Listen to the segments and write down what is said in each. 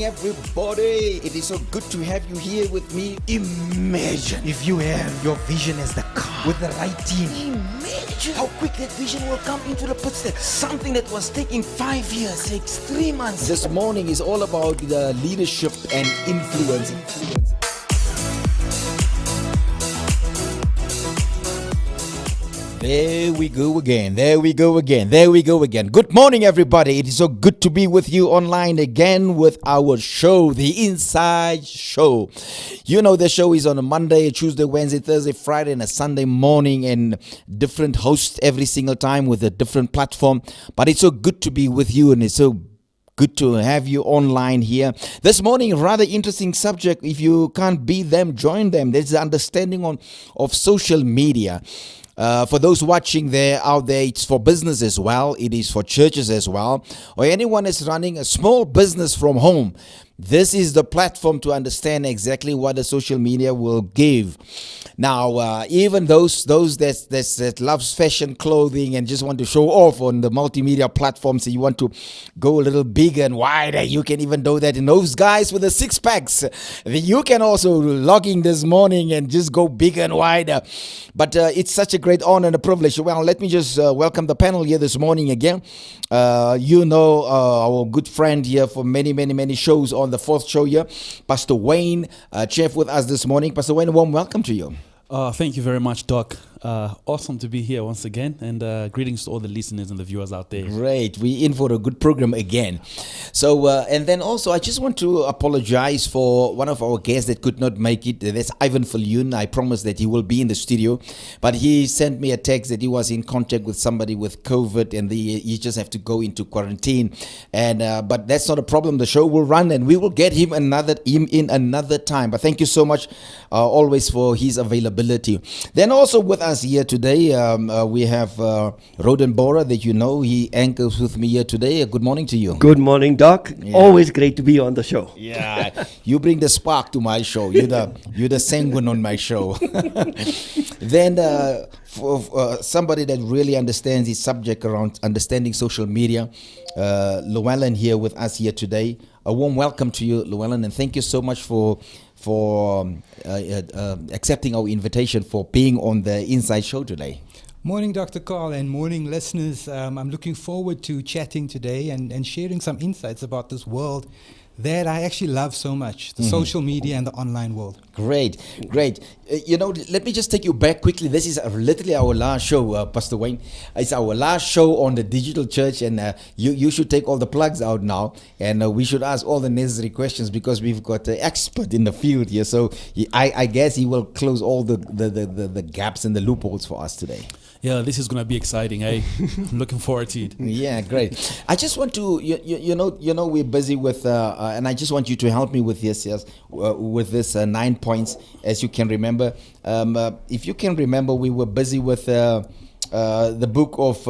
everybody. It is so good to have you here with me. Imagine if you have your vision as the car with the right team. Imagine how quick that vision will come into the picture. Something that was taking 5 years takes 3 months. This morning is all about the leadership and influence. There we go again. Good morning, everybody. It is so good to be with you online again with our show, The Inside Show. You know, the show is on a Monday, Tuesday, Wednesday, Thursday, Friday, and a Sunday morning, and different hosts every single time with a different platform. But it's so good to be with you, and it's so good to have you online here. This morning, rather interesting subject. If you can't beat them, join them. There's the understanding of social media. For those watching out there, it's for business as well. It is for churches as well. Or anyone that's running a small business from home. This is the platform to understand exactly what the social media will give. Now, even those that loves fashion clothing and just want to show off on the multimedia platforms, so you want to go a little bigger and wider, you can even do that. And those guys with the six packs, you can also log in this morning and just go bigger and wider. But it's such a great honor and a privilege. Well, let me just welcome the panel here this morning again. Our good friend here for many shows on the fourth show here, Pastor Wayne, chef with us this morning. Pastor Wayne, a warm welcome to you. Thank you very much, Doc. Awesome to be here once again, and greetings to all the listeners and the viewers out there. Great. We're in for a good program again. So, and then also, I just want to apologize for one of our guests that could not make it. That's Ivan Falyun. I promised that he will be in the studio, but he sent me a text that he was in contact with somebody with COVID, and he just have to go into quarantine. And but that's not a problem. The show will run, and we will get him in another time. But thank you so much, always for his availability. Then also with us here today, we have Roden Bora, that you know, he anchors with me here today. Good morning to you. Good morning, Doc. Yeah. Always great to be on the show. Yeah, you bring the spark to my show. You're the sanguine on my show. Then for somebody that really understands the subject around understanding social media, Llewellyn here with us here today. A warm welcome to you, Llewellyn, and thank you so much for accepting our invitation, for being on the Inside Show today. Morning, Dr. Carl, and morning, listeners. I'm looking forward to chatting today and sharing some insights about this world that I actually love so much, the social media and the online world. Great. Let me just take you back quickly. This is literally our last show, Pastor Wayne. It's our last show on the Digital Church, and you should take all the plugs out now, and we should ask all the necessary questions, because we've got an expert in the field here. So I guess he will close all the gaps and the loopholes for us today. Yeah, this is going to be exciting, eh? I'm looking forward to it. Yeah, great. I just want to, we're busy with, and I just want you to help me with this, with this 9 points, as you can remember. If you can remember, we were busy with the book of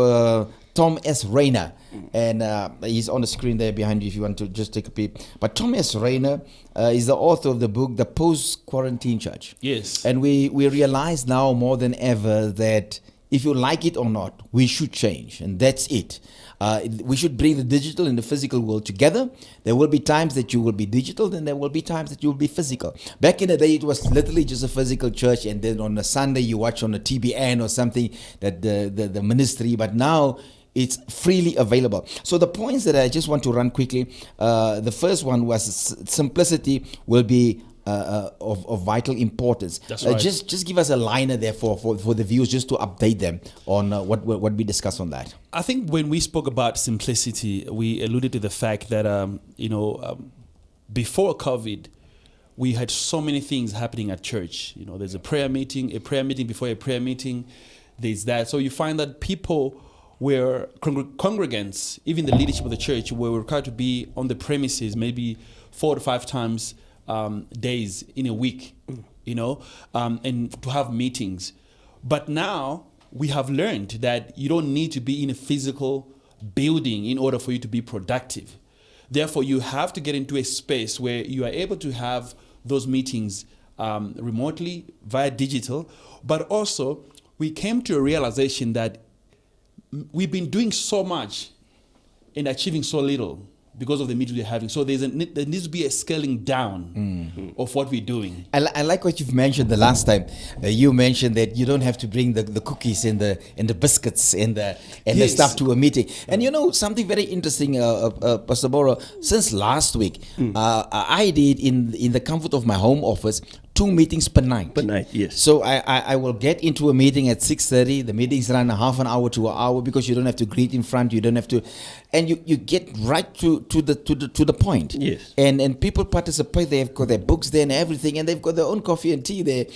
Tom S. Rainer, and he's on the screen there behind you if you want to just take a peep. But Tom S. Rainer is the author of the book, The Post-Quarantine Church. Yes. And we realize now more than ever that if you like it or not, we should change, and that's it. We should bring the digital and the physical world together. There will be times that you will be digital, and there will be times that you will be physical. Back in the day, it was literally just a physical church, and then on a Sunday you watch on a TBN or something that the ministry. But now it's freely available. So the points that I just want to run quickly. The first one was simplicity will be of vital importance. That's right. Just give us a liner there for the viewers, just to update them on what we discussed on that. I think when we spoke about simplicity, we alluded to the fact that before COVID, we had so many things happening at church. There's a prayer meeting before a prayer meeting. There's that. So you find that people were congregants, even the leadership of the church, were required to be on the premises maybe 4 to 5 times days in a week, and to have meetings. But now we have learned that you don't need to be in a physical building in order for you to be productive. Therefore, you have to get into a space where you are able to have those meetings remotely via digital. But also, we came to a realization that we've been doing so much and achieving so little. because of the meetings we're having. So there needs to be a scaling down of what we're doing. I like what you've mentioned the last time. You mentioned that you don't have to bring the cookies and the biscuits and the Yes. stuff to a meeting. And you know something very interesting, Pastor Boro. Since last week, I did in the comfort of my home office 2 meetings per night. Per night, yes. So I will get into a meeting at 6:30. The meetings run a half an hour to an hour because you don't have to greet in front. You don't have to, and you get right to the point. Yes. And people participate. They've got their books there and everything, and they've got their own coffee and tea there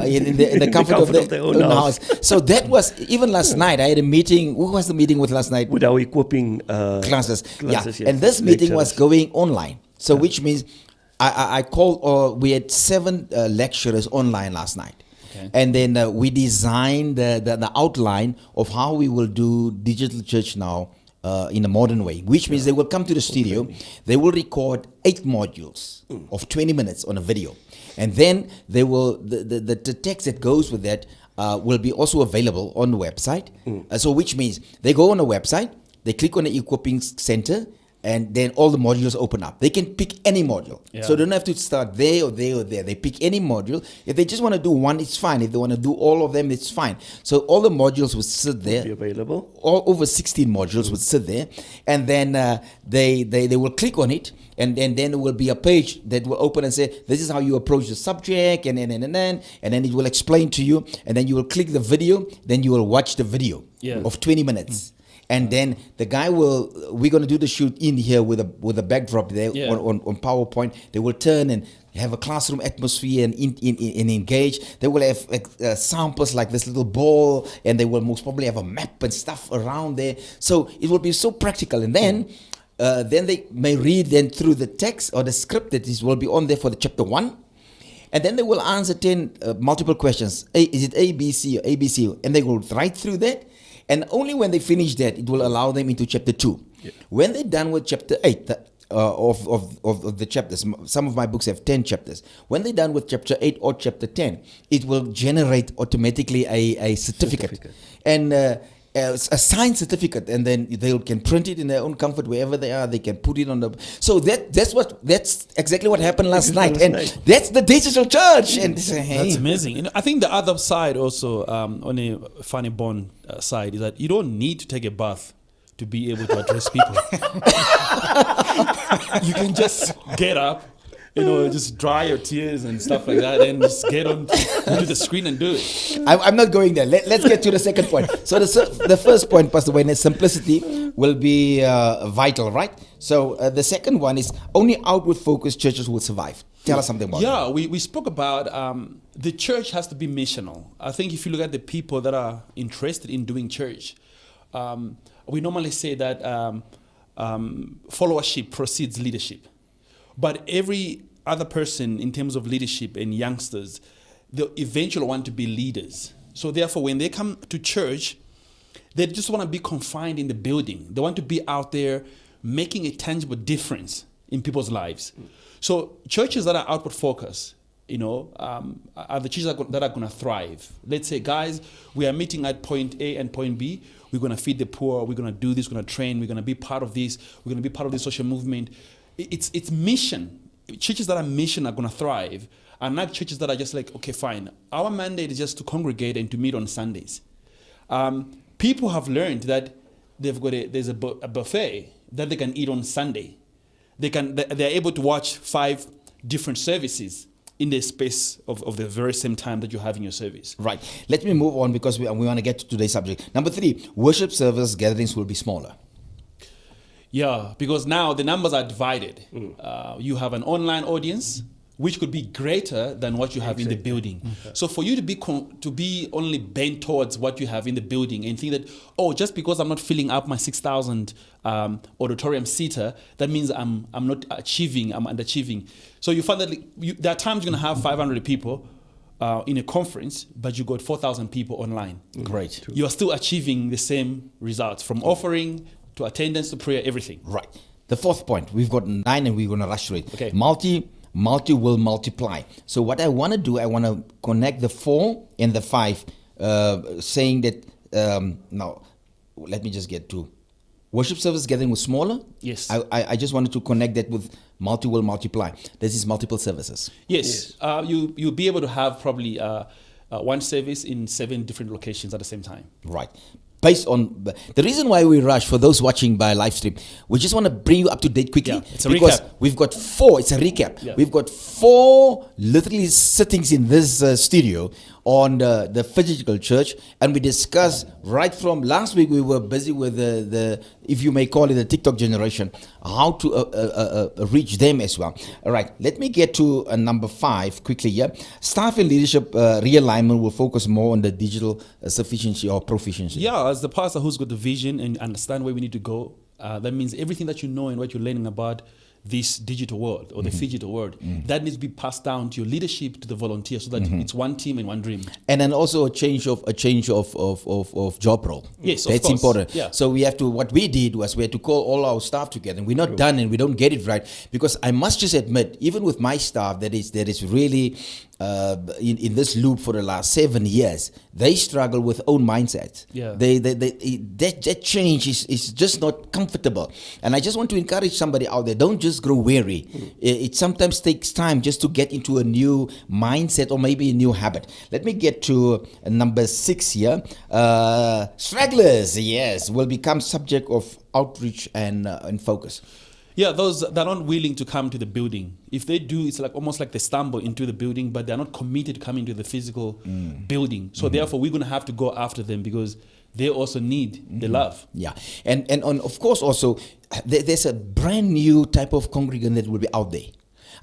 in the comfort of their own house. So that was even last night. I had a meeting. Who was the meeting with last night? With our equipping Classes. Yeah. yes, And this meeting was lecturers. going online. So which means I called. We had 7 lecturers online last night. Okay. And then we designed the outline of how we will do digital church now in a modern way, which means they will come to the studio, they will record 8 modules of 20 minutes on a video, and then they will the text that goes with that will be also available on the website. So which means they go on the website, they click on the equipping center, and then all the modules open up. They can pick any module. Yeah. So they don't have to start there or there or there. They pick any module. If they just want to do one, it's fine. If they want to do all of them, it's fine. So all the modules will sit there. Be available. All over 16 modules would sit there. And then they will click on it. And then there will be a page that will open and say, this is how you approach the subject. And then it will explain to you. And then you will click the video. Then you will watch the video of 20 minutes. And then the guy we're going to do the shoot in here with a backdrop there on PowerPoint. They will turn and have a classroom atmosphere and engage. They will have samples like this little ball, and they will most probably have a map and stuff around there. So it will be so practical. And then they may read then through the text or the script that will be on there for the chapter 1. And then they will answer 10 multiple questions. Is it A, B, C, or A, B, C? And they will write through that. And only when they finish that, it will allow them into chapter 2. Yeah. When they're done with chapter 8 of the chapters, some of my books have 10 chapters. When they're done with chapter 8 or chapter 10, it will generate automatically a certificate. And a signed certificate, and then they can print it in their own comfort wherever they are. They can put it on the. So that's exactly what happened last night, and that's the digital church. And That's amazing. You know, I think the other side also on a funny bone side is that you don't need to take a bath to be able to address people. You can just get up, just dry your tears and stuff like that, and just get on to the screen and do it. I'm not going there. Let's get to the second point. So the first point, Pastor Wayne, is simplicity will be vital, right? So the second one is only outward focused churches will survive. Tell us something about that. Yeah, we spoke about the church has to be missional. I think if you look at the people that are interested in doing church, we normally say that followership precedes leadership. But every other person in terms of leadership and youngsters, they'll eventually want to be leaders. So therefore, when they come to church, they just want to be confined in the building. They want to be out there making a tangible difference in people's lives. So churches that are outward focused, are the churches that are going to thrive. Let's say, guys, we are meeting at point A and point B. We're going to feed the poor. We're going to do this. We're going to train. We're going to be part of this. We're going to be part of this social movement. It's mission. Churches that are mission are going to thrive, and not churches that are just like, okay, fine. Our mandate is just to congregate and to meet on Sundays. People have learned that there's a buffet that they can eat on Sunday. They're able to watch 5 different services in the space of the very same time that you have in your service. Right. Let me move on because we want to get to today's subject. Number 3, worship service gatherings will be smaller. Yeah, because now the numbers are divided. You have an online audience, which could be greater than what you have in the building. So for you to be only bent towards what you have in the building and think that, just because I'm not filling up my 6,000 auditorium seater, that means I'm not achieving, I'm underachieving. So you find that there are times you're going to have 500 people in a conference, but you got 4,000 people online. Great. You are still achieving the same results from offering to attendance to prayer, everything. Right. The fourth point, we've got 9 and we're going to rush through it. Okay. Multi will multiply. So what I want to do, I want to connect the 4 and the 5, saying that, now, let me just get to worship service gathering was smaller. Yes. I just wanted to connect that with multi will multiply. This is multiple services. Yes. You'll be able to have probably one service in 7 different locations at the same time. Right. Based on the reason why we rush, for those watching by live stream, we just want to bring you up to date quickly. Yeah, it's a because recap. we've got 4. It's a recap. Yeah. We've got 4 literally sittings in this studio on the Phygital Church, and we discussed right from last week. We were busy with the if you may call it the TikTok generation, how to reach them as well. All right, let me get to number 5 quickly here. Staff and leadership realignment will focus more on the digital sufficiency or proficiency. Yeah, as the pastor who's got the vision and understand where we need to go, that means everything that you know and what you're learning about this digital world or the phygital world, that needs to be passed down to your leadership, to the volunteers, so that it's one team and one dream. And then also a change of job role. Yes, of that's course. important. Yeah. So we have to. What we did was we had to call all our staff together, and we're not done, and we don't get it right, because I must just admit, even with my staff, that is really in this loop for the last 7 years, they struggle with own mindsets. Yeah. That change is just not comfortable, and I just want to encourage somebody out there: don't just grow weary. It sometimes takes time just to get into a new mindset or maybe a new habit. Let me get to number 6 here. Stragglers, yes, will become subject of outreach and focus. Yeah, those that aren't willing to come to the building. If they do, it's like almost like they stumble into the building, but they're not committed to coming to the physical building. So therefore, we're going to have to go after them, because they also need the love. Yeah, and of course also there's a brand new type of congregant that will be out there.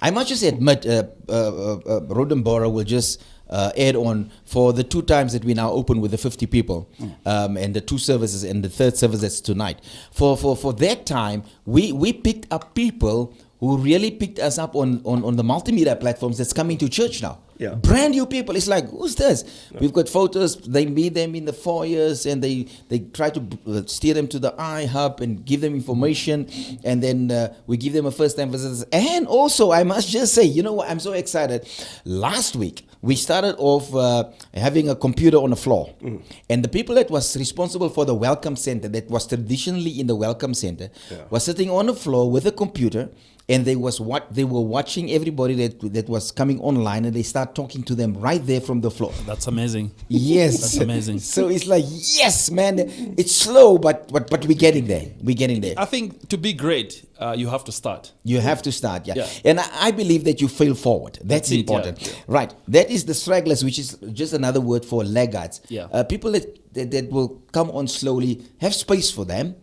I must just admit, Rodenborough will just add on for the 2 times that we now open with the 50 people, and the 2 services and the 3rd service that's tonight. For that time, we picked up people who really picked us up on the multimedia platforms that's coming to church now. Yeah. Brand new people. It's like, who's this? Yeah. We've got photos. They meet them in the foyers, and they try to steer them to the iHub and give them information, and then we give them a first-time visit. And also, I must just say, you know what? I'm so excited. Last week, we started off having a computer on the floor, and the people that was responsible for the welcome center, that was traditionally in the welcome center, was sitting on the floor with a computer. And they were watching everybody that was coming online, and they start talking to them right there from the floor. That's amazing. Yes, That's amazing. So it's like, yes, man, it's slow, but we're getting there. We're getting there. I think to be great, you have to start. You have to start, yeah. Yeah. And I believe that you fail forward. That's it, important. yeah. Right. That is the stragglers, which is just another word for laggards. Yeah. People that will come on slowly, have space for them.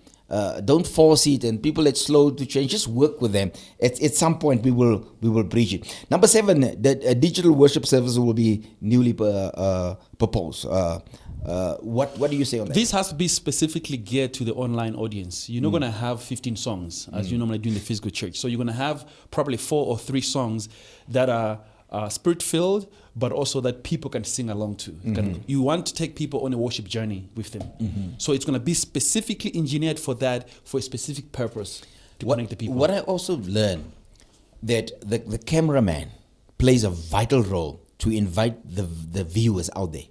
Don't force it, and people that's slow to change, just work with them. At some point, we will bridge it. Number 7, the digital worship service will be newly proposed. What do you say on that? This has to be specifically geared to the online audience. You're not going to have 15 songs as you normally do in the physical church. So you're going to have probably 4 or 3 songs that are spirit-filled, but also that people can sing along to. You want to take people on a worship journey with them. So it's going to be specifically engineered for that, for a specific purpose, to connect the people. What I also learned, that the cameraman plays a vital role to invite the viewers out there.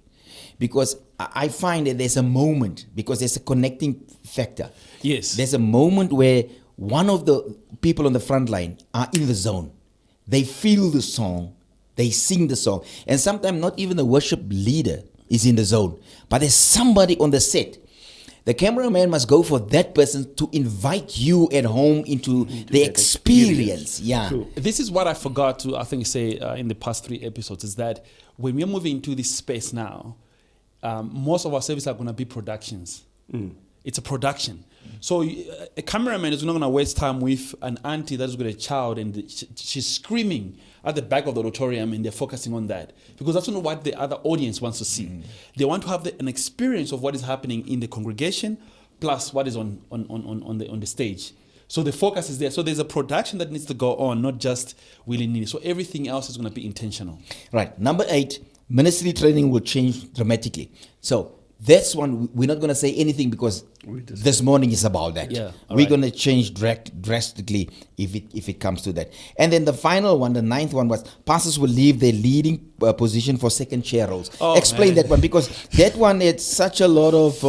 Because I find that there's a moment, because there's a connecting factor. Yes. There's a moment where one of the people on the front line are in the zone. They feel the song. They sing the song. And sometimes not even the worship leader is in the zone, but there's somebody on the set. The cameraman must go for that person to invite you at home into the experience. Yeah. True. This is what I forgot to, I think, say in the past 3 episodes, is that when we're moving into this space now, most of our services are going to be productions. It's a production. So a cameraman is not going to waste time with an auntie that's got a child and she's screaming at the back of the auditorium, and they're focusing on that, because that's not what the other audience wants to see. They want to have an experience of what is happening in the congregation plus what is on the stage. So the focus is there. So there's a production that needs to go on, not just willy-nilly. So everything else is going to be intentional. Right. Number 8, ministry training will change dramatically. So that's one, we're not going to say anything, because this morning is about that. Yeah, we're going to change drastically if it comes to that. And then the final one, the 9th one, was pastors will leave their leading position for second chair roles. Oh, Explain man. that one, because that one, it's such a lot of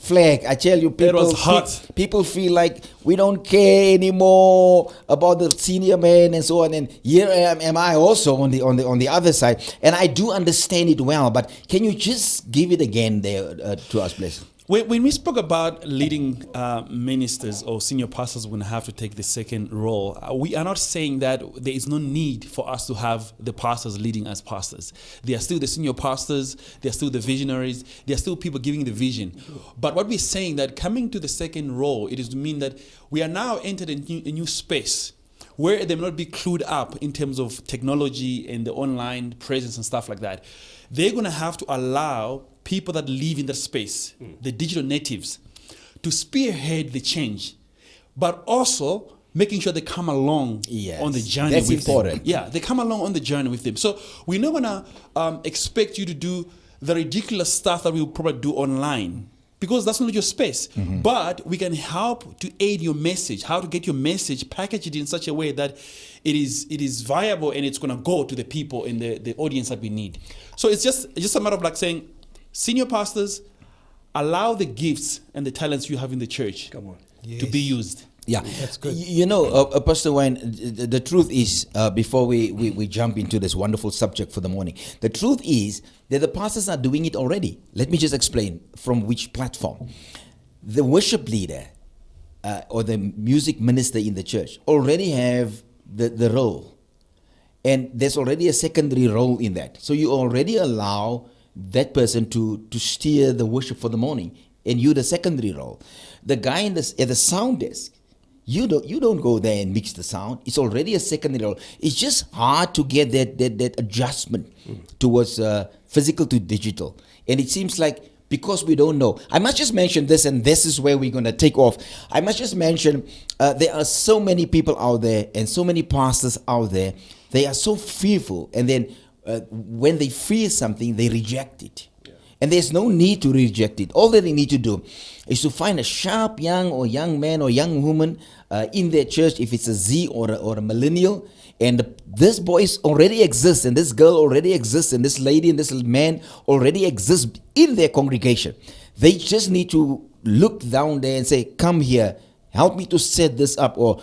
flag. I tell you, people, was hot. People feel like we don't care anymore about the senior man and so on. And here am I also on the other side. And I do understand it well. But can you just give it again there to us, please? When we spoke about leading ministers or senior pastors going to have to take the second role, we are not saying that there is no need for us to have the pastors leading as pastors. They are still the senior pastors, they are still the visionaries, they are still people giving the vision. But what we're saying that coming to the second role, it is to mean that we are now entered a new space where they may not be clued up in terms of technology and the online presence and stuff like that. They're going to have to allow people that live in that space, the digital natives, to spearhead the change, but also making sure they come along on the journey that's with important. them. Yeah, they come along on the journey with them. So we're not going to expect you to do the ridiculous stuff that we'll probably do online, because that's not your space. But we can help to aid your message, how to get your message, package it in such a way that it is viable and it's going to go to the people in the audience that we need. So it's just a matter of like saying, senior pastors, allow the gifts and the talents you have in the church to be used. Yeah, That's good. You know, Pastor Wayne, the truth is, before we jump into this wonderful subject for the morning, the truth is that the pastors are doing it already. Let me just explain from which platform. The worship leader or the music minister in the church already have the role. And there's already a secondary role in that. So you already allow that person to steer the worship for the morning, and you the secondary role. The guy at the sound desk, you don't go there and mix the sound. It's already a secondary role. It's just hard to get that adjustment towards physical to digital, and it seems like because we don't know. I must just mention this, and this is where we're going to take off. I must just mention there are so many people out there and so many pastors out there. They are so fearful, and then when they fear something, they reject it. And there's no need to reject it. All that they need to do is to find a sharp young man or young woman in their church, if it's a Z or a millennial. And this boy already exists, and this girl already exists, and this lady and this man already exists in their congregation. They just need to look down there and say, come here, help me to set this up, or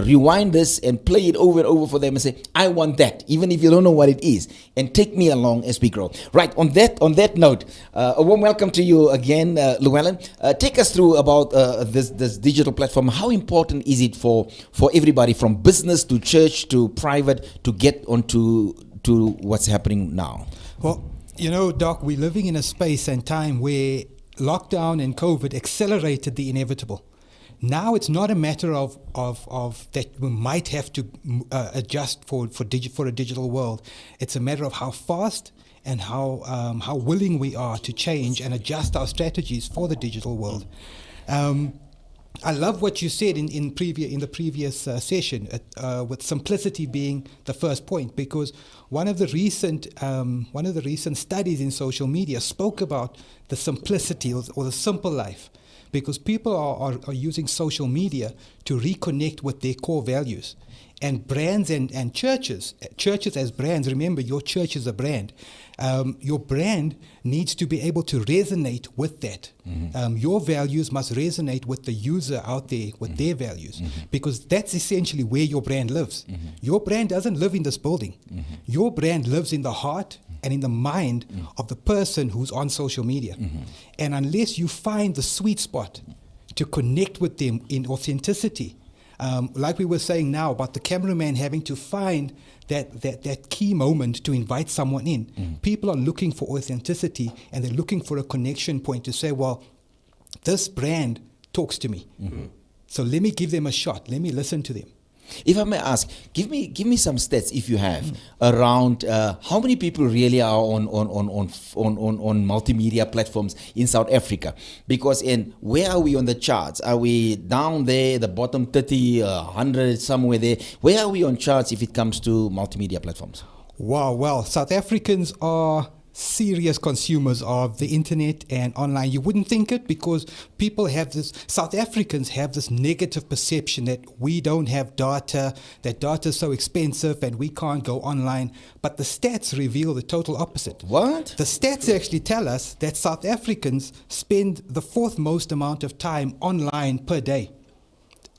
rewind this and play it over and over for them and say, I want that, even if you don't know what it is, and take me along as we grow. Right, on that note, a warm welcome to you again, Llewellyn. Take us through about this digital platform. How important is it for everybody from business to church to private to get onto what's happening now? Well, you know, Doc, we're living in a space and time where lockdown and COVID accelerated the inevitable. Now it's not a matter of that we might have to adjust for a digital world. It's a matter of how fast and how willing we are to change and adjust our strategies for the digital world. I love what you said in the previous session with simplicity being the first point, because one of the recent studies in social media spoke about the simplicity or the simple life. Because people are using social media to reconnect with their core values. And brands and churches as brands, remember, your church is a brand. Your brand needs to be able to resonate with that. Your values must resonate with the user out there, with their values, because that's essentially where your brand lives. Your brand doesn't live in this building. Your brand lives in the heart and in the mind of the person who's on social media. And unless you find the sweet spot to connect with them in authenticity, like we were saying now about the cameraman having to find that key moment to invite someone in. People are looking for authenticity, and they're looking for a connection point to say, well, this brand talks to me. So let me give them a shot. Let me listen to them. If I may ask, give me some stats, if you have, around how many people really are on multimedia platforms in South Africa. Because where are we on the charts? Are we down there, the bottom 30, 100, somewhere there? Where are we on charts if it comes to multimedia platforms? Wow, well, South Africans are serious consumers of the internet and online. You wouldn't think it, because people have this, South Africans have this negative perception that we don't have data, that data is so expensive and we can't go online. But the stats reveal the total opposite. What? The stats actually tell us that South Africans spend the fourth most amount of time online per day.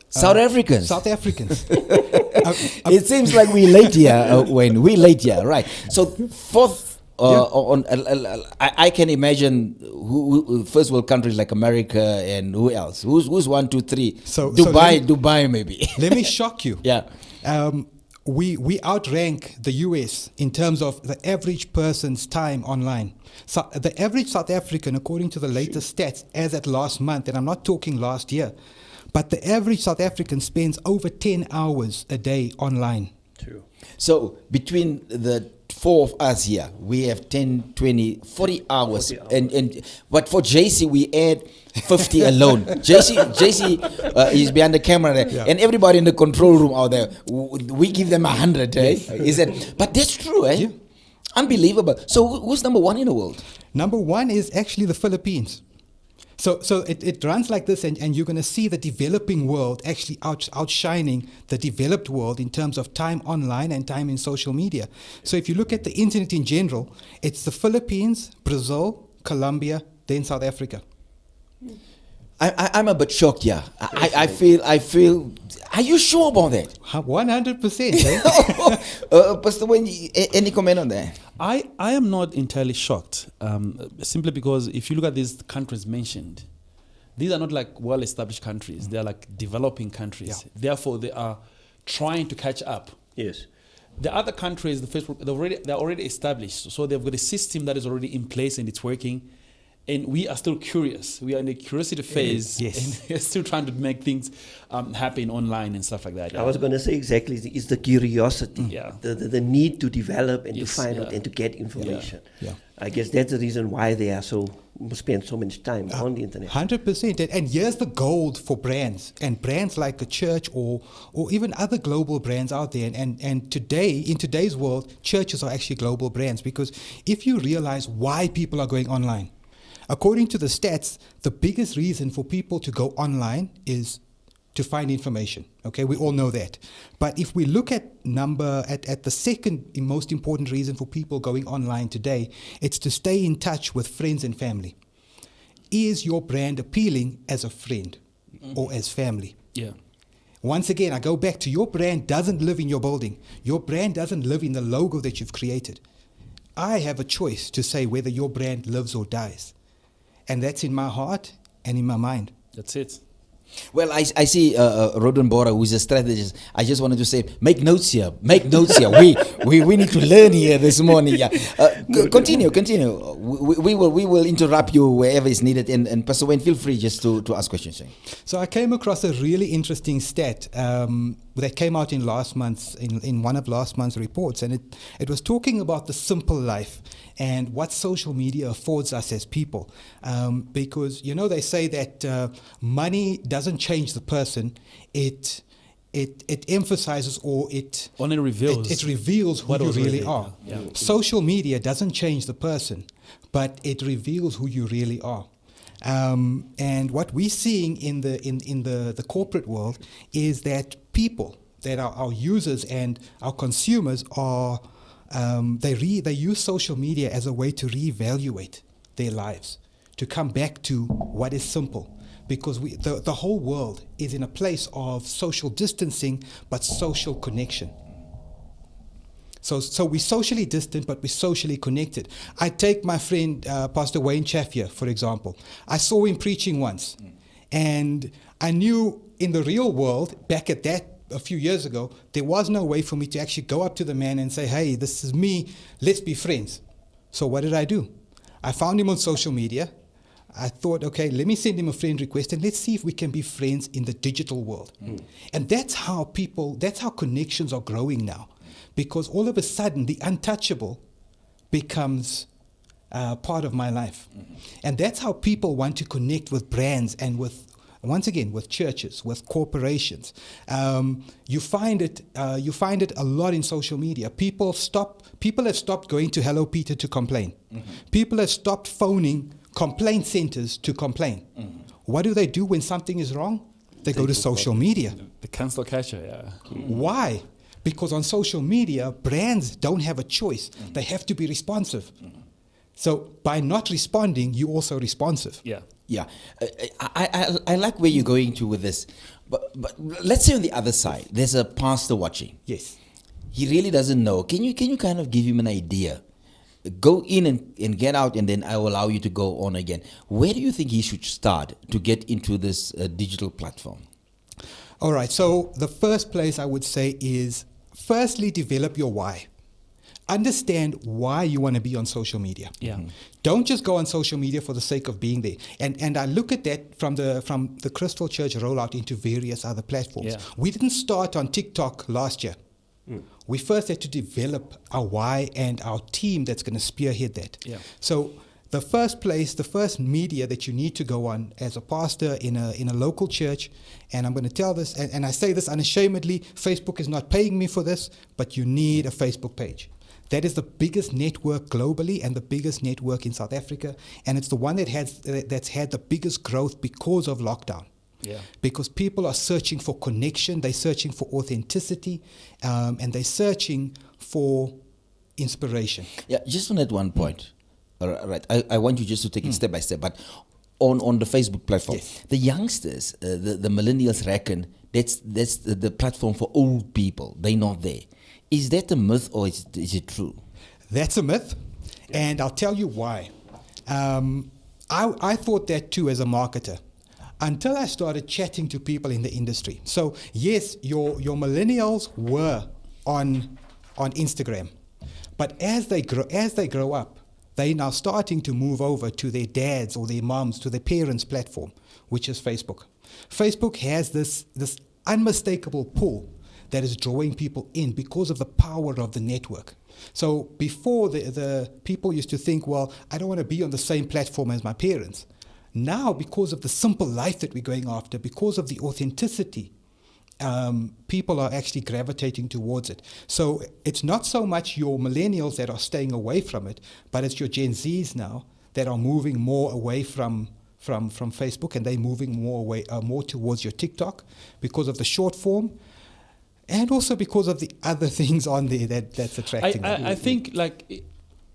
South Africans. South Africans. It seems like we late here, Wayne. We late here, right? So fourth. I can imagine who first world countries like America and who else? Who's 1, 2, 3? Dubai maybe. Let me shock you. Yeah. We outrank the US in terms of the average person's time online. So the average South African, according to the latest stats, as at last month, and I'm not talking last year, but the average South African spends over 10 hours a day online. True. So between the four of us here, we have 10, 20, 40 hours. But for JC, we add 50 alone. JC is behind the camera there. Yeah. And everybody in the control room out there, we give them 100, eh? Is it? But that's true, eh? Yeah. Unbelievable. So who's number one in the world? Number one is actually the Philippines. So it runs like this, and you're going to see the developing world actually outshining the developed world in terms of time online and time in social media. So if you look at the internet in general, it's the Philippines, Brazil, Colombia, then South Africa. I'm a bit shocked, yeah. I feel. Are you sure about that? 100%. Eh? Pastor Wayne, any comment on that? I am not entirely shocked, simply because if you look at these countries mentioned, these are not like well-established countries. They are like developing countries. Yeah. Therefore, they are trying to catch up. Yes. The other countries, they're already established, so they've got a system that is already in place and it's working. And we are still curious. We are in the curiosity phase. Yes. And we're still trying to make things happen online and stuff like that. I was going to say exactly, is the curiosity, Yeah. the need to develop and Yes, to find yeah. out and to get information. Yeah. I guess that's the reason why they are spend so much time on the internet. 100%. And here's the gold for brands, and brands like a church or even other global brands out there. And today, in today's world, churches are actually global brands, because if you realize why people are going online, according to the stats, the biggest reason for people to go online is to find information. Okay, we all know that. But if we look at the second most important reason for people going online today, it's to stay in touch with friends and family. Is your brand appealing as a friend or as family? Yeah. Once again, I go back to your brand doesn't live in your building. Your brand doesn't live in the logo that you've created. I have a choice to say whether your brand lives or dies. And that's in my heart and in my mind. That's it. Well, I see Rodon Bora, who's a strategist. I just wanted to say, make notes here. Make notes here. We need to learn here this morning. Yeah. Continue. We will interrupt you wherever is needed. And Pastor Wayne, feel free just to ask questions. So I came across a really interesting stat that came out in last month's in one of last month's reports, and it was talking about the simple life and what social media affords us as people. Because they say that money doesn't change the person; it emphasizes or it only reveals it reveals who you really are. Yeah. Social media doesn't change the person, but it reveals who you really are. And what we're seeing in the corporate world is that people that are our users and our consumers are they use social media as a way to reevaluate their lives, to come back to what is simple. Because the whole world is in a place of social distancing, but social connection. So we're socially distant, but we're socially connected. I take my friend, Pastor Wayne Chaffier, for example. I saw him preaching once. And I knew in the real world, back at that, a few years ago, there was no way for me to actually go up to the man and say, hey, this is me, let's be friends. So what did I do? I found him on social media. I thought, okay, let me send him a friend request and let's see if we can be friends in the digital world. And that's how connections are growing now. Because all of a sudden, the untouchable becomes part of my life. And that's how people want to connect with brands and with Once again, with churches, with corporations, you find it a lot in social media. People have stopped going to Hello Peter to complain. People have stopped phoning complaint centers to complain. What do they do when something is wrong? They go to social media. The cancel culture, yeah. Why? Because on social media, brands don't have a choice. They have to be responsive. So by not responding, you're also responsive. Yeah. Yeah, I like where you're going to with this, but let's say on the other side, there's a pastor watching. Yes. He really doesn't know. Can you kind of give him an idea? Go in and get out, and then I will allow you to go on again. Where do you think he should start to get into this digital platform? All right. So the first place I would say is, firstly, develop your why. Understand why you want to be on social media. Yeah. Don't just go on social media for the sake of being there. And I look at that from the Crystal Church rollout into various other platforms. Yeah. We didn't start on TikTok last year. We first had to develop our why and our team that's going to spearhead that. Yeah. So the first media that you need to go on as a pastor in a local church, and I'm going to tell this, and I say this unashamedly, Facebook is not paying me for this, but you need a Facebook page. That is the biggest network globally and the biggest network in South Africa, and it's the one that's had the biggest growth because of lockdown. Yeah. Because people are searching for connection, they're searching for authenticity, and they're searching for inspiration. Yeah, just on that one point. All right, I want you just to take it step by step, but on the Facebook platform, Yes. the youngsters, the millennials reckon that's the platform for old people. They're not there. Is that a myth or is it true? That's a myth, and I'll tell you why. I thought that too as a marketer, until I started chatting to people in the industry. So yes, your millennials were on Instagram, but as they grow up, they're now starting to move over to their dads or their moms, to their parents' platform, which is Facebook. Facebook has this unmistakable pull that is drawing people in because of the power of the network. So before, the people used to think, well, I don't want to be on the same platform as my parents. Now, because of the simple life that we're going after, because of the authenticity, people are actually gravitating towards it. So it's not so much your millennials that are staying away from it, but it's your Gen Zs now that are moving more away from Facebook, and they're moving more towards your TikTok because of the short form, and also because of the other things on there that's attracting them. I think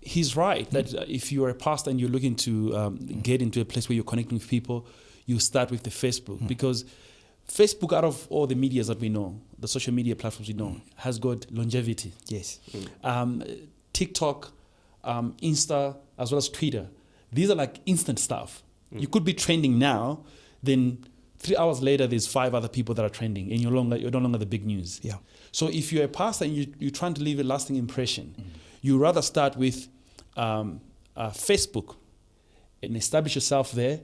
he's right that if you're a pastor and you're looking to get into a place where you're connecting with people, you start with the Facebook, because Facebook, out of all the medias that we know, the social media platforms we know, has got longevity. Yes. TikTok, Insta, as well as Twitter, these are like instant stuff. You could be trending now, then 3 hours later, there's 5 other people that are trending, and you're no longer the big news. Yeah. So if you're a pastor and you're trying to leave a lasting impression, you rather start with Facebook and establish yourself there,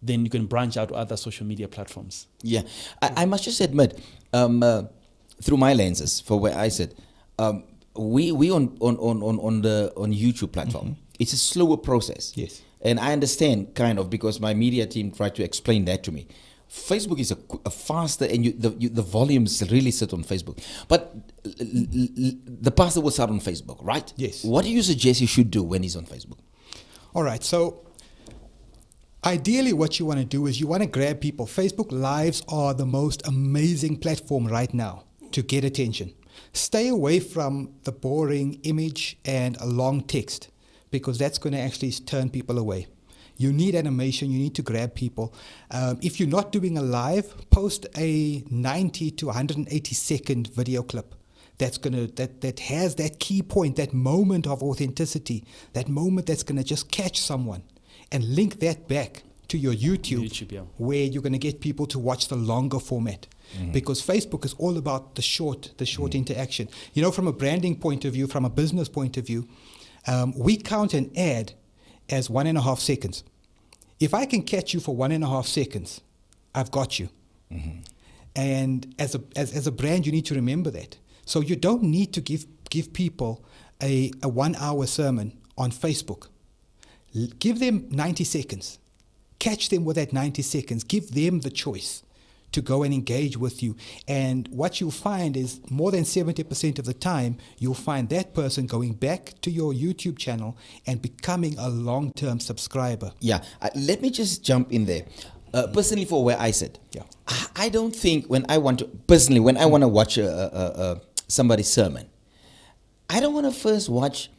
then you can branch out to other social media platforms. Yeah, I must just admit, through my lenses, for where I sit, we on YouTube platform, it's a slower process. Yes. And I understand kind of, because my media team tried to explain that to me. Facebook is a faster, and the volumes really sit on Facebook. But the pastor will start on Facebook, right? Yes. What do you suggest he should do when he's on Facebook? All right. So ideally, what you want to do is you want to grab people. Facebook Lives are the most amazing platform right now to get attention. Stay away from the boring image and a long text, because that's going to actually turn people away. You need animation. You need to grab people. If you're not doing a live, post a 90 to 180 second video clip that has that key point, that moment of authenticity, that moment that's going to just catch someone, and link that back to your YouTube, yeah. where you're going to get people to watch the longer format. Because Facebook is all about the short interaction. You know, from a branding point of view, from a business point of view, we count an ad as 1.5 seconds. If I can catch you for 1.5 seconds, I've got you. And as a brand, you need to remember that. So you don't need to give people a 1 hour sermon on Facebook. Give them 90 seconds. catch them with that 90 seconds. Give them the choice to go and engage with you. And what you'll find is more than 70% of the time, you'll find that person going back to your YouTube channel and becoming a long-term subscriber. Yeah, let me just jump in there. Personally, for where I sit, Yeah. I don't think when I want to watch somebody's sermon, I don't want to first watch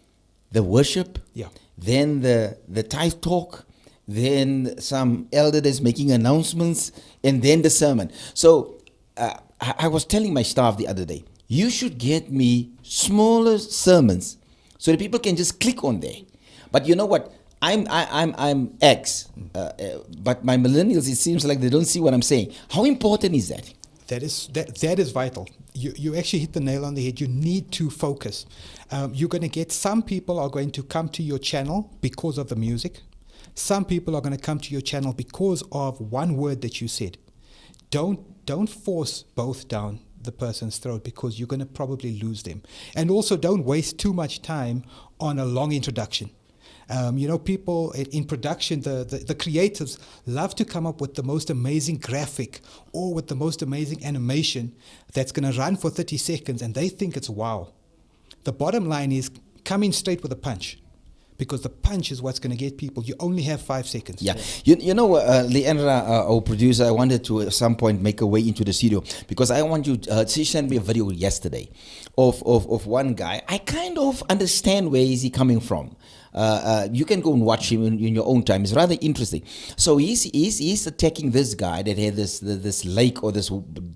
the worship, Yeah. then the tithe talk, then some elder that's making announcements, and then the sermon. So I was telling my staff the other day, you should get me smaller sermons so that people can just click on there. But you know what? I'm X, but my millennials, it seems like they don't see what I'm saying. How important is that? That is vital. You actually hit the nail on the head. You need to focus. You're going to get, some people are going to come to your channel because of the music. Some people are going to come to your channel because of one word that you said. Don't force both down the person's throat, because you're going to probably lose them. And also, don't waste too much time on a long introduction. People in production, the creatives love to come up with the most amazing graphic or with the most amazing animation that's going to run for 30 seconds, and they think it's wow. The bottom line is come in straight with a punch, because the punch is what's going to get people. You only have 5 seconds. Yeah. Leandra, our producer, I wanted to at some point make a way into the studio, because I want you, she sent me a video yesterday of one guy. I kind of understand where is he coming from. You can go and watch him in your own time. It's rather interesting. So he's attacking this guy that had this lake or this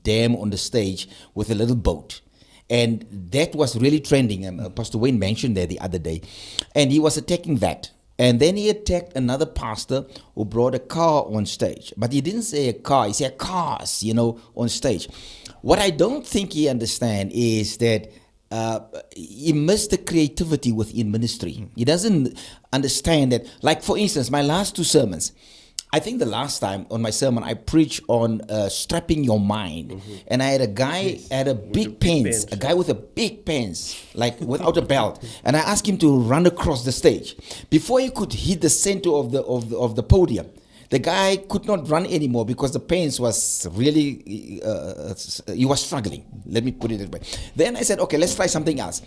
dam on the stage with a little boat. And that was really trending. Pastor Wayne mentioned that the other day. And he was attacking that. And then he attacked another pastor who brought a car on stage. But he didn't say a car, he said cars, on stage. What I don't think he understands is that he missed the creativity within ministry. He doesn't understand that. Like, for instance, my last 2 sermons, I think the last time on my sermon, I preached on strapping your mind. Mm-hmm. And I had a guy at a big pants, a guy with a big pants, like without a belt. And I asked him to run across the stage. Before he could hit the center of the podium, the guy could not run anymore because the pants was really, he was struggling. Let me put it that way. Then I said, okay, let's try something else.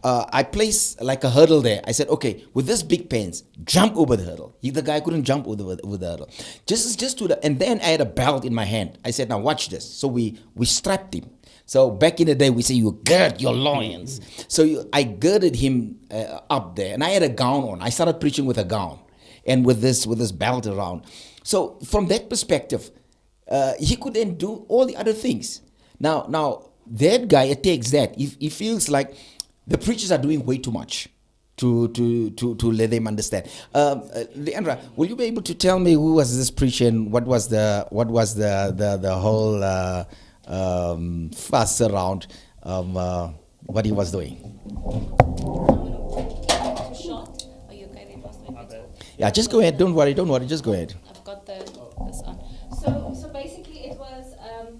I placed like a hurdle there. I said, okay, with this big pants, jump over the hurdle. The guy couldn't jump over the hurdle. And then I had a belt in my hand. I said, now watch this. So we strapped him. So back in the day, we say you gird your loins. So I girded him up there, and I had a gown on. I started preaching with a gown and with this belt around. So from that perspective, he could then do all the other things. Now that guy attacks that. He feels like the preachers are doing way too much to let them understand. Leandra, will you be able to tell me who was this preacher and what was the whole fuss around what he was doing? Are you okay there, Pastor? Yeah, just go ahead. Don't worry. Just go ahead. I've got this on. So basically, it was.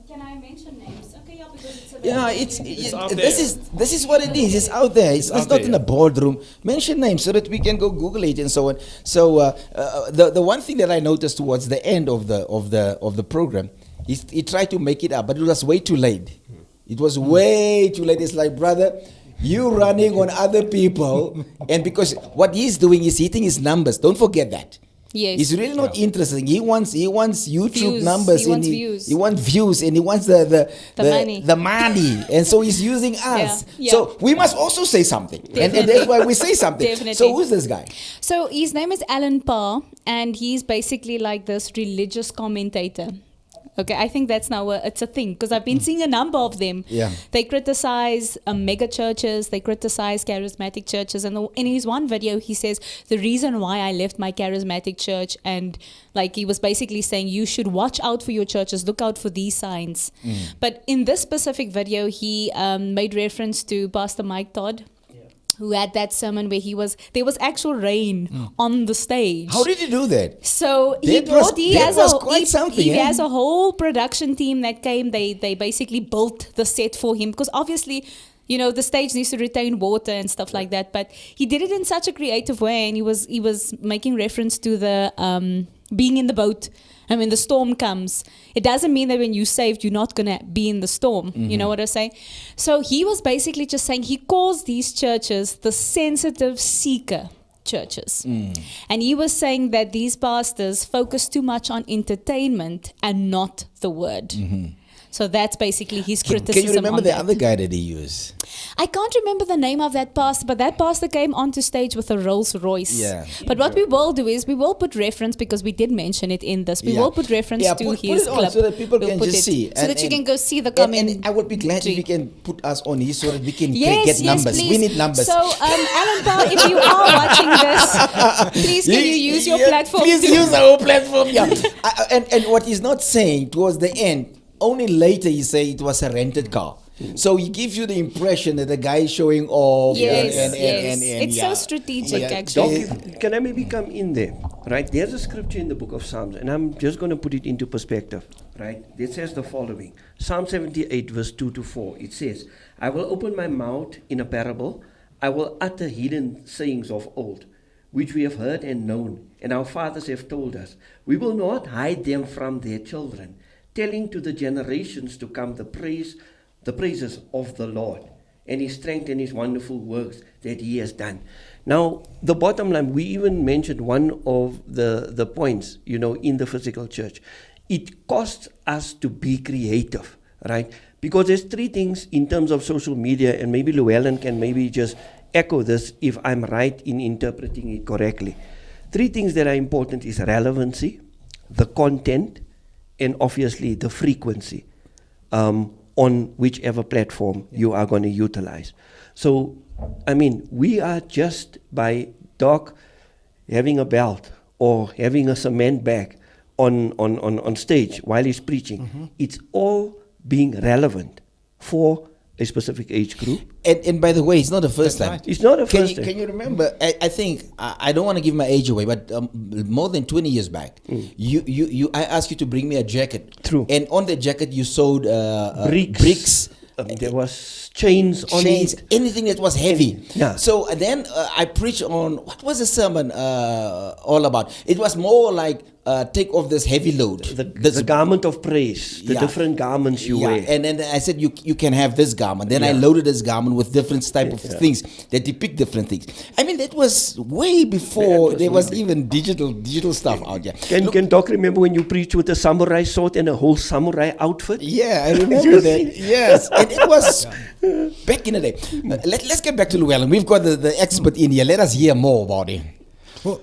Can I mention names? Okay, yeah, because it's available. Yeah, It's out this is what it is. It's out there. It's out not there. in a boardroom. Mention names so that we can go Google it and so on. So the one thing that I noticed towards the end of the program, he tried to make it up, but it was way too late. It was way too late. It's like, brother, you running on other people, and because what he's doing is hitting his numbers. Don't forget that. Yes. He's really not interested. He wants YouTube Views. numbers. He wants and views. He wants views, and he wants the money. The money. And so he's using us. Yeah. So we must also say something. And that's why we say something. Definitely. So who's this guy? So his name is Alan Parr, and he's basically like this religious commentator. Okay, I think that's now it's a thing, because I've been seeing a number of them. Yeah. They criticize mega churches, they criticize charismatic churches, and in his one video he says the reason why I left my charismatic church, and like he was basically saying you should watch out for your churches, look out for these signs. But in this specific video he made reference to Pastor Mike Todd, who had that sermon where there was actual rain on the stage. How did he do that? So he has a whole production team that came. They basically built the set for him, because obviously, the stage needs to retain water and stuff like that. But he did it in such a creative way, and he was making reference to the being in the boat, and when the storm comes, it doesn't mean that when you're saved, you're not going to be in the storm. You know what I'm saying? So he was basically just saying, he calls these churches the sensitive seeker churches. And he was saying that these pastors focus too much on entertainment and not the word. So that's basically his criticism. Can you remember on the that. other guy that he used? I can't remember the name of that pastor, but that pastor came onto stage with a Rolls Royce. Yeah. But what we will do is we will put reference, because we did mention it in this. We will put reference to put his it on clip. so that people We'll can put just it, see. so that you can go see the comment. And I would be glad if you can put us on here so that we can Yes, get yes, numbers. please. We need numbers. So, Alan Paul, if you are watching this, please can you use your platform? Please to- use our platform. Yeah. And what he's not saying towards the end, only later he say it was a rented car. So he gives you the impression that the guy is showing off. Yes, and it's so strategic, Yeah. actually. Doc, can I maybe come in there? Right, there's a scripture in the book of Psalms, and I'm just going to put it into perspective. Right, it says the following: Psalm 78, verse 2 to 4. It says, "I will open my mouth in a parable; I will utter hidden sayings of old, which we have heard and known, and our fathers have told us. We will not hide them from their children, telling to the generations to come the praises of the Lord, and his strength and his wonderful works that he has done." Now, the bottom line, we even mentioned one of the points, in the physical church. It costs us to be creative, right? Because there's three things in terms of social media, and maybe Llewellyn can maybe just echo this if I'm right in interpreting it correctly. Three things that are important is relevancy, the content, and obviously the frequency on whichever platform you are going to utilize. So, we are just by Doc having a belt or having a cement bag on stage while he's preaching. It's all being relevant for a specific age group. And by the way, it's not the first That's time. right. It's not a first Can you remember? I think I don't want to give my age away, but more than 20 years back, I asked you to bring me a jacket. True. And on the jacket you sewed bricks. There was chains on it. Anything that was heavy. Yeah. So then I preached on, what was the sermon all about? It was more like take off this heavy load. The garment of praise, the different garments you wear. And then I said you can have this garment. Then I loaded this garment with different type of things that depict different things. That was way before there was even digital stuff out there. Can Doc remember when you preached with a samurai sword and a whole samurai outfit? Yeah, I remember that. Yes, and it was back in the day. Let's get back to Llewellyn. We've got the expert in here. Let us hear more about it. Well,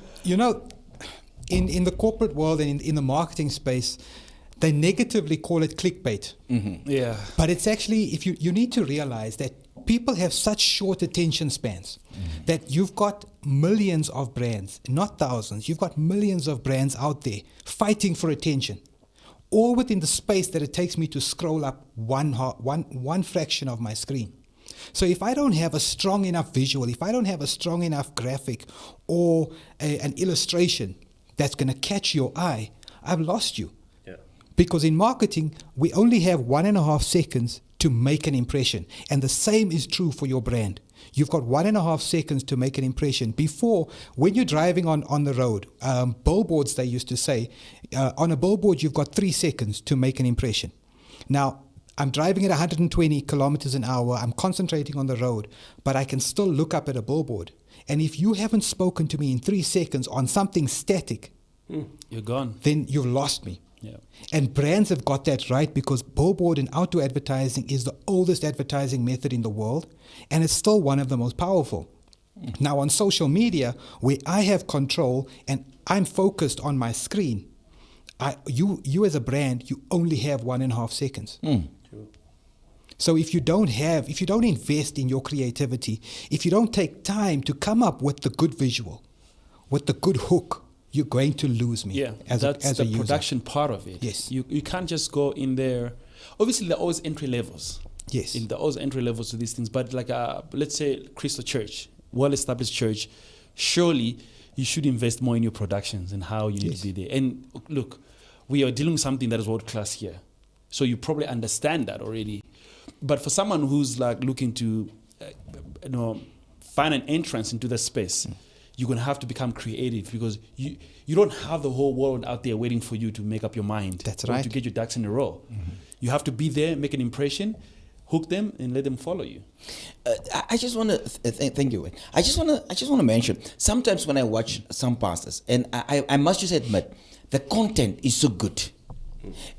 in the corporate world and in the marketing space, they negatively call it clickbait. Yeah. But it's actually, if you need to realize that people have such short attention spans that you've got millions of brands, not thousands. You've got millions of brands out there fighting for attention, all within the space that it takes me to scroll up one fraction of my screen. So if I don't have a strong enough visual, if I don't have a strong enough graphic or an illustration that's going to catch your eye, I've lost you. Yeah. Because in marketing, we only have 1.5 seconds to make an impression. And the same is true for your brand. You've got 1.5 seconds to make an impression. Before, when you're driving on the road, billboards, they used to say, on a billboard, you've got 3 seconds to make an impression. Now, I'm driving at 120 kilometers an hour. I'm concentrating on the road, but I can still look up at a billboard. And if you haven't spoken to me in 3 seconds on something static, You're gone. then you've lost me. Yeah. And brands have got that right because billboard and outdoor advertising is the oldest advertising method in the world, and it's still one of the most powerful. Now on social media, where I have control and I'm focused on my screen, you as a brand, you only have 1.5 seconds. So if you don't invest in your creativity, if you don't take time to come up with the good visual, with the good hook, you're going to lose me. Yeah, as that's a the user. production part of it. Yes. You can't just go in there. Obviously, there are always entry levels. Yes. There are always entry levels to these things. But like, let's say Crystal Church, well-established church, surely you should invest more in your productions and how you need to be there. And look, we are dealing with something that is world-class here. So you probably understand that already. But for someone who's like looking to, find an entrance into the space, you're going to have to become creative because you don't have the whole world out there waiting for you to make up your mind. That's or right. to get your ducks in a row. You have to be there, make an impression, hook them, and let them follow you. I just want to thank you. I just want to mention. Sometimes when I watch some pastors, and I must just admit, the content is so good,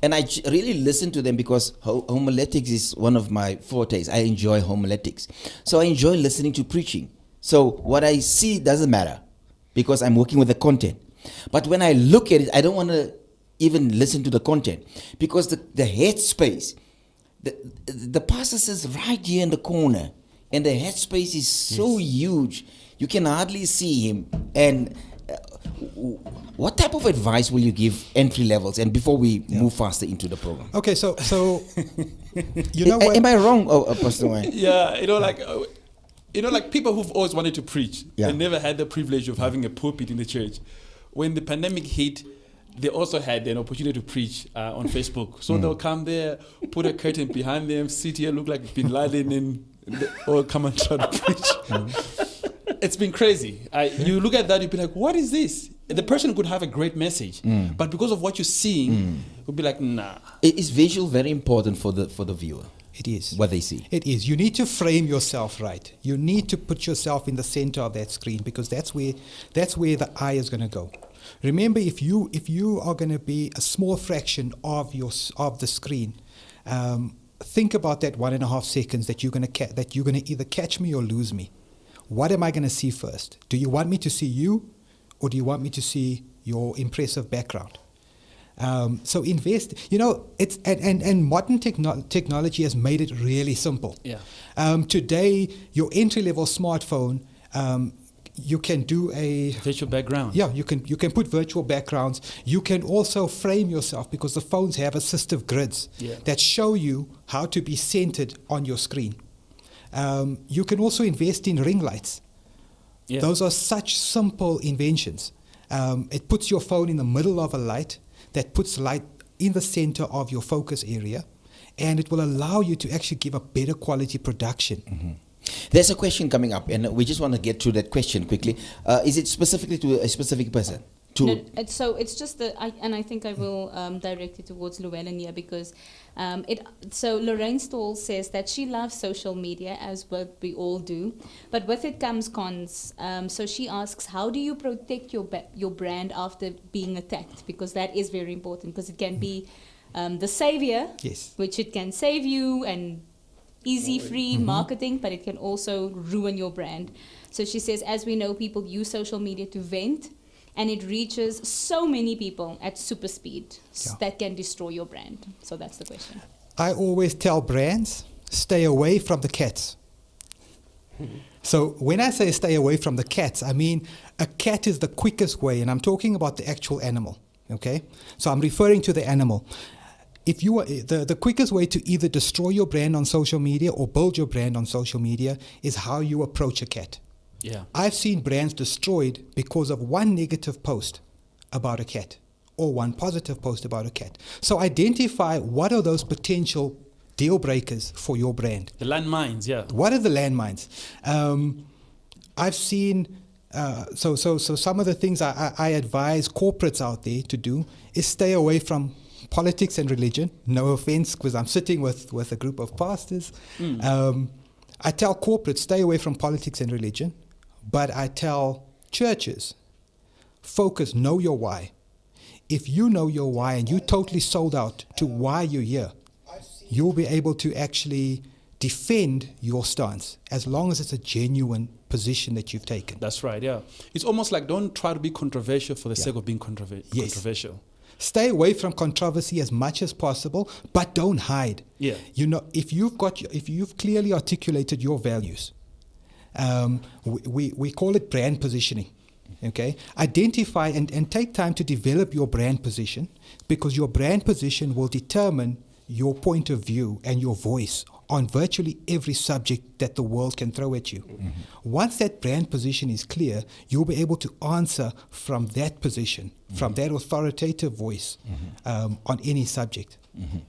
and I really listen to them because homiletics is one of my fortes. I enjoy homiletics, so I enjoy listening to preaching. So what I see doesn't matter because I'm working with the content. But when I look at it, I don't want to even listen to the content because the headspace. The pastor sits right here in the corner, and the headspace is so huge, you can hardly see him. And what type of advice will you give entry levels? And before we move faster into the program, Okay, so you know what? am I wrong, Pastor Wayne? Yeah, like people who've always wanted to preach and never had the privilege of having a pulpit in the church. When the pandemic hit, they also had an opportunity to preach on Facebook. So they'll come there, put a curtain behind them, sit here, look like Bin Laden, and or come and try to preach. It's been crazy. You look at that, you'd be like, what is this? The person could have a great message, but because of what you're seeing, you'll be like, nah. Is visual very important for the viewer? It is. What they see. It is. You need to frame yourself right. You need to put yourself in the center of that screen because that's where the eye is going to go. Remember, if you are going to be a small fraction of the screen, think about that 1.5 seconds that you're going to either catch me or lose me. What am I going to see first? Do you want me to see you, or do you want me to see your impressive background? So invest. It's and modern technology has made it really simple. Yeah. Today, your entry-level smartphone. You can do a virtual background. Yeah, you can put virtual backgrounds. You can also frame yourself because the phones have assistive grids that show you how to be centered on your screen. You can also invest in ring lights. Yeah. Those are such simple inventions. It puts your phone in the middle of a light that puts light in the center of your focus area, and it will allow you to actually give a better quality production. Mm-hmm. There's a question coming up, and we just want to get to that question quickly. Is it specifically to a specific person? No, it's just I think I will direct it towards Llewellyn here because so Lorraine Stoll says that she loves social media, as what we all do, but with it comes cons. So she asks, how do you protect your brand after being attacked? Because that is very important, because it can be the savior, which it can save you and easy, free marketing, but it can also ruin your brand. So she says, as we know, people use social media to vent, and it reaches so many people at super speed that can destroy your brand. So that's the question. I always tell brands, stay away from the cats. So when I say stay away from the cats, I mean a cat is the quickest way, and I'm talking about the actual animal, okay? So I'm referring to the animal. If you are the quickest way to either destroy your brand on social media or build your brand on social media is how you approach a cat. Yeah. I've seen brands destroyed because of one negative post about a cat or one positive post about a cat. So identify what are those potential deal breakers for your brand. The landmines, yeah. What are the landmines? I've seen, so some of the things I advise corporates out there to do is stay away from politics and religion. No offense, because I'm sitting with a group of pastors. I tell corporates, stay away from politics and religion. But I tell churches, focus, know your why. If you know your why and you totally sold out to why you're here, you'll be able to actually defend your stance as long as it's a genuine position that you've taken. That's right, yeah. It's almost like don't try to be controversial for the sake of being controversial. Stay away from controversy as much as possible, but don't hide. Yeah. If you've clearly articulated your values, we call it brand positioning. Okay, identify and take time to develop your brand position, because your brand position will determine your point of view and your voice on virtually every subject that the world can throw at you. Mm-hmm. Once that brand position is clear, you'll be able to answer from that position, from that authoritative voice on any subject. Mm-hmm.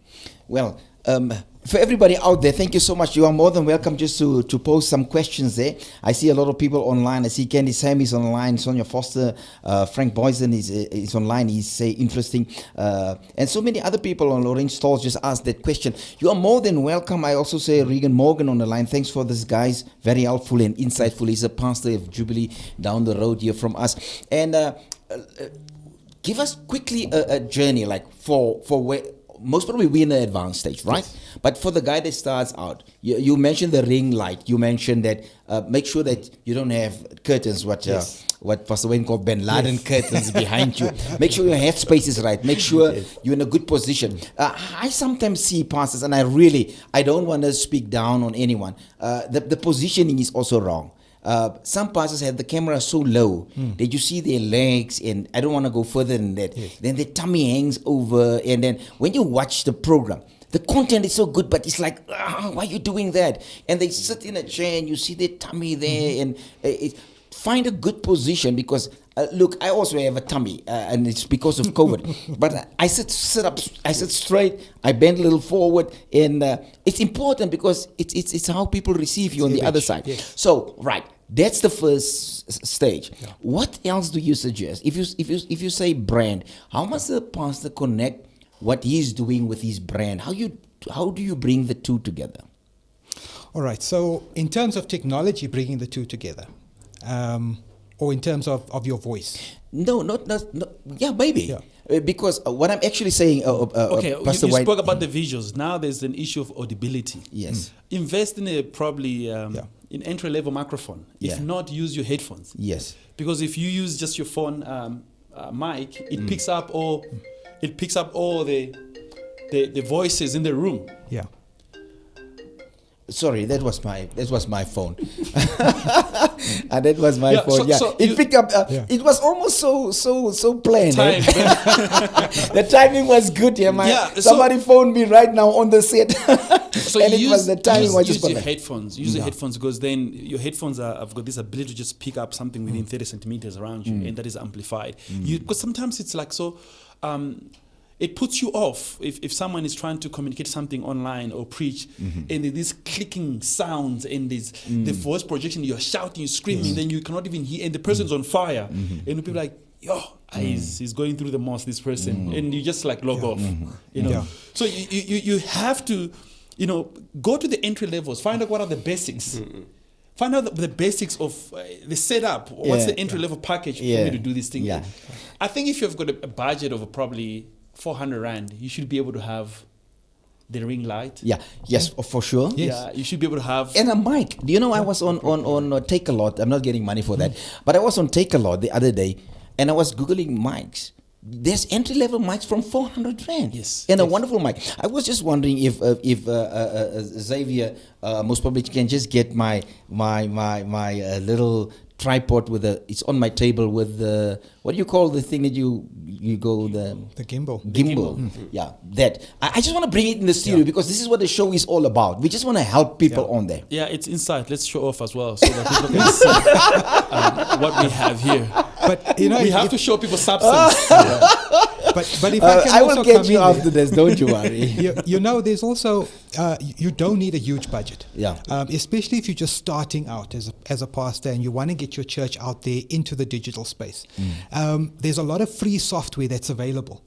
Well, For everybody out there, thank you so much. You are more than welcome just to post some questions there. I see a lot of people online. I see Candy Sam is online, Sonia Foster, Frank Boysen is online. He's say interesting, and so many other people on Lorraine Stalls just asked that question. You are more than welcome. I also say Regan Morgan on the line. Thanks for this, guys. Very helpful and insightful. He's a pastor of Jubilee down the road here from us, and give us quickly a journey, like for where. Most probably we're in the advanced stage, right? Yes. But for the guy that starts out, you mentioned the ring light. You mentioned that make sure that you don't have curtains, what Pastor Wayne called Ben Laden curtains behind you. Make sure your headspace is right. Make sure you're in a good position. I sometimes see pastors, and I don't want to speak down on anyone. The positioning is also wrong. Some pastors have the camera so low that you see their legs, and I don't want to go further than that. Yes. Then their tummy hangs over, and then when you watch the program, the content is so good, but it's like, why are you doing that? And they sit in a chair, and you see their tummy there, and find a good position because, look, I also have a tummy, and it's because of COVID. But I sit up, I sit straight, I bend a little forward, and it's important because it's how people receive you on the other side. Yes. So, right. That's the first stage. Yeah. What else do you suggest? If you say brand, how must the pastor connect what he's doing with his brand? How do you bring the two together? All right. So in terms of technology, bringing the two together, or in terms of your voice? No, not yeah, maybe. Yeah. Because what I'm actually saying, okay, Pastor you White, spoke about the visuals. Now there's an issue of audibility. Yes. Invest in in entry-level microphone. If not, use your headphones. Yes. Because if you use just your phone mic, it picks up all the voices in the room. Yeah. Sorry, that was my phone. And that was my phone. It picked up. It was almost so plain. The timing was good. Somebody phoned me right now on the set. So and it was the timing was just your headphones. Use your headphones because then your headphones have got this ability to just pick up something within 30 centimeters around you, and that is amplified. Because sometimes it's like so. It puts you off if someone is trying to communicate something online or preach, and these clicking sounds and the voice projection, you're shouting, you're screaming, then you cannot even hear, and the person's on fire, and people are like, he's going through the most, this person, and you just like log off, you know. So you have to, go to the entry levels, find out what are the basics. Find out the basics of the setup. What's the entry level package for me to do this thing? Yeah. I think if you've got a budget of probably 400 Rand, you should be able to have the ring light. Yeah, yes, for sure. Yes. Yeah, you should be able to have... And a mic. Do you know I was on Take A Lot? I'm not getting money for that. But I was on Take A Lot the other day, and I was Googling mics. There's entry-level mics from 400 Rand. Yes. And a wonderful mic. I was just wondering if Xavier most probably can just get my little tripod with it's on my table with the, what do you call the thing that you go, the gimbal. Gimbal. Yeah, that. I just want to bring it in the studio because this is what the show is all about. We just want to help people on there. Yeah, it's inside. Let's show off as well so that people can see what we have here. But we have to show people substance. But if I will get you after this, don't you worry. There's also you don't need a huge budget. Yeah. Especially if you're just starting out as a pastor and you want to get your church out there into the digital space. There's a lot of free software that's available.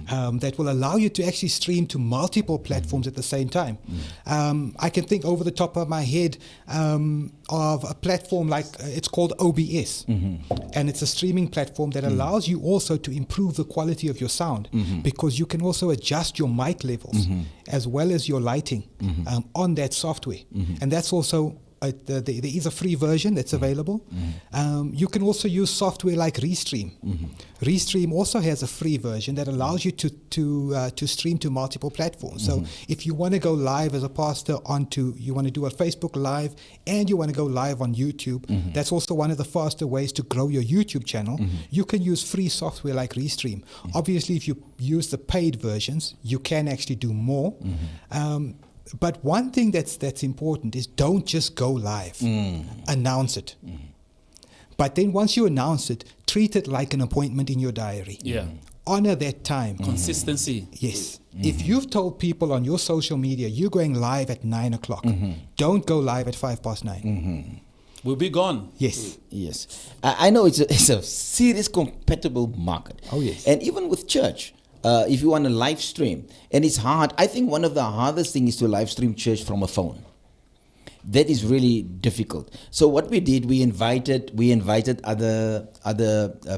That will allow you to actually stream to multiple platforms at the same time. I can think over the top of my head of a platform like it's called OBS, and it's a streaming platform that allows you also to improve the quality of your sound because you can also adjust your mic levels as well as your lighting on that software, and that's also there is a free version that's available. You can also use software like Restream. Restream also has a free version that allows you to stream to multiple platforms. So if you want to go live as a pastor you want to do a Facebook Live and you want to go live on YouTube, that's also one of the faster ways to grow your YouTube channel. You can use free software like Restream. Obviously, if you use the paid versions, you can actually do more. But one thing that's important is don't just go live. Announce it. But then once you announce it, treat it like an appointment in your diary. Yeah. honor that time. Consistency. Yes. If you've told people on your social media you're going live at 9 o'clock, don't go live at 9:05. We'll be gone. Yes. Yes, I know it's a serious compatible market. Oh, yes. And even with church, if you want to live stream, and it's hard. I think one of the hardest things is to live stream church from a phone. That is really difficult. So what we did, we invited other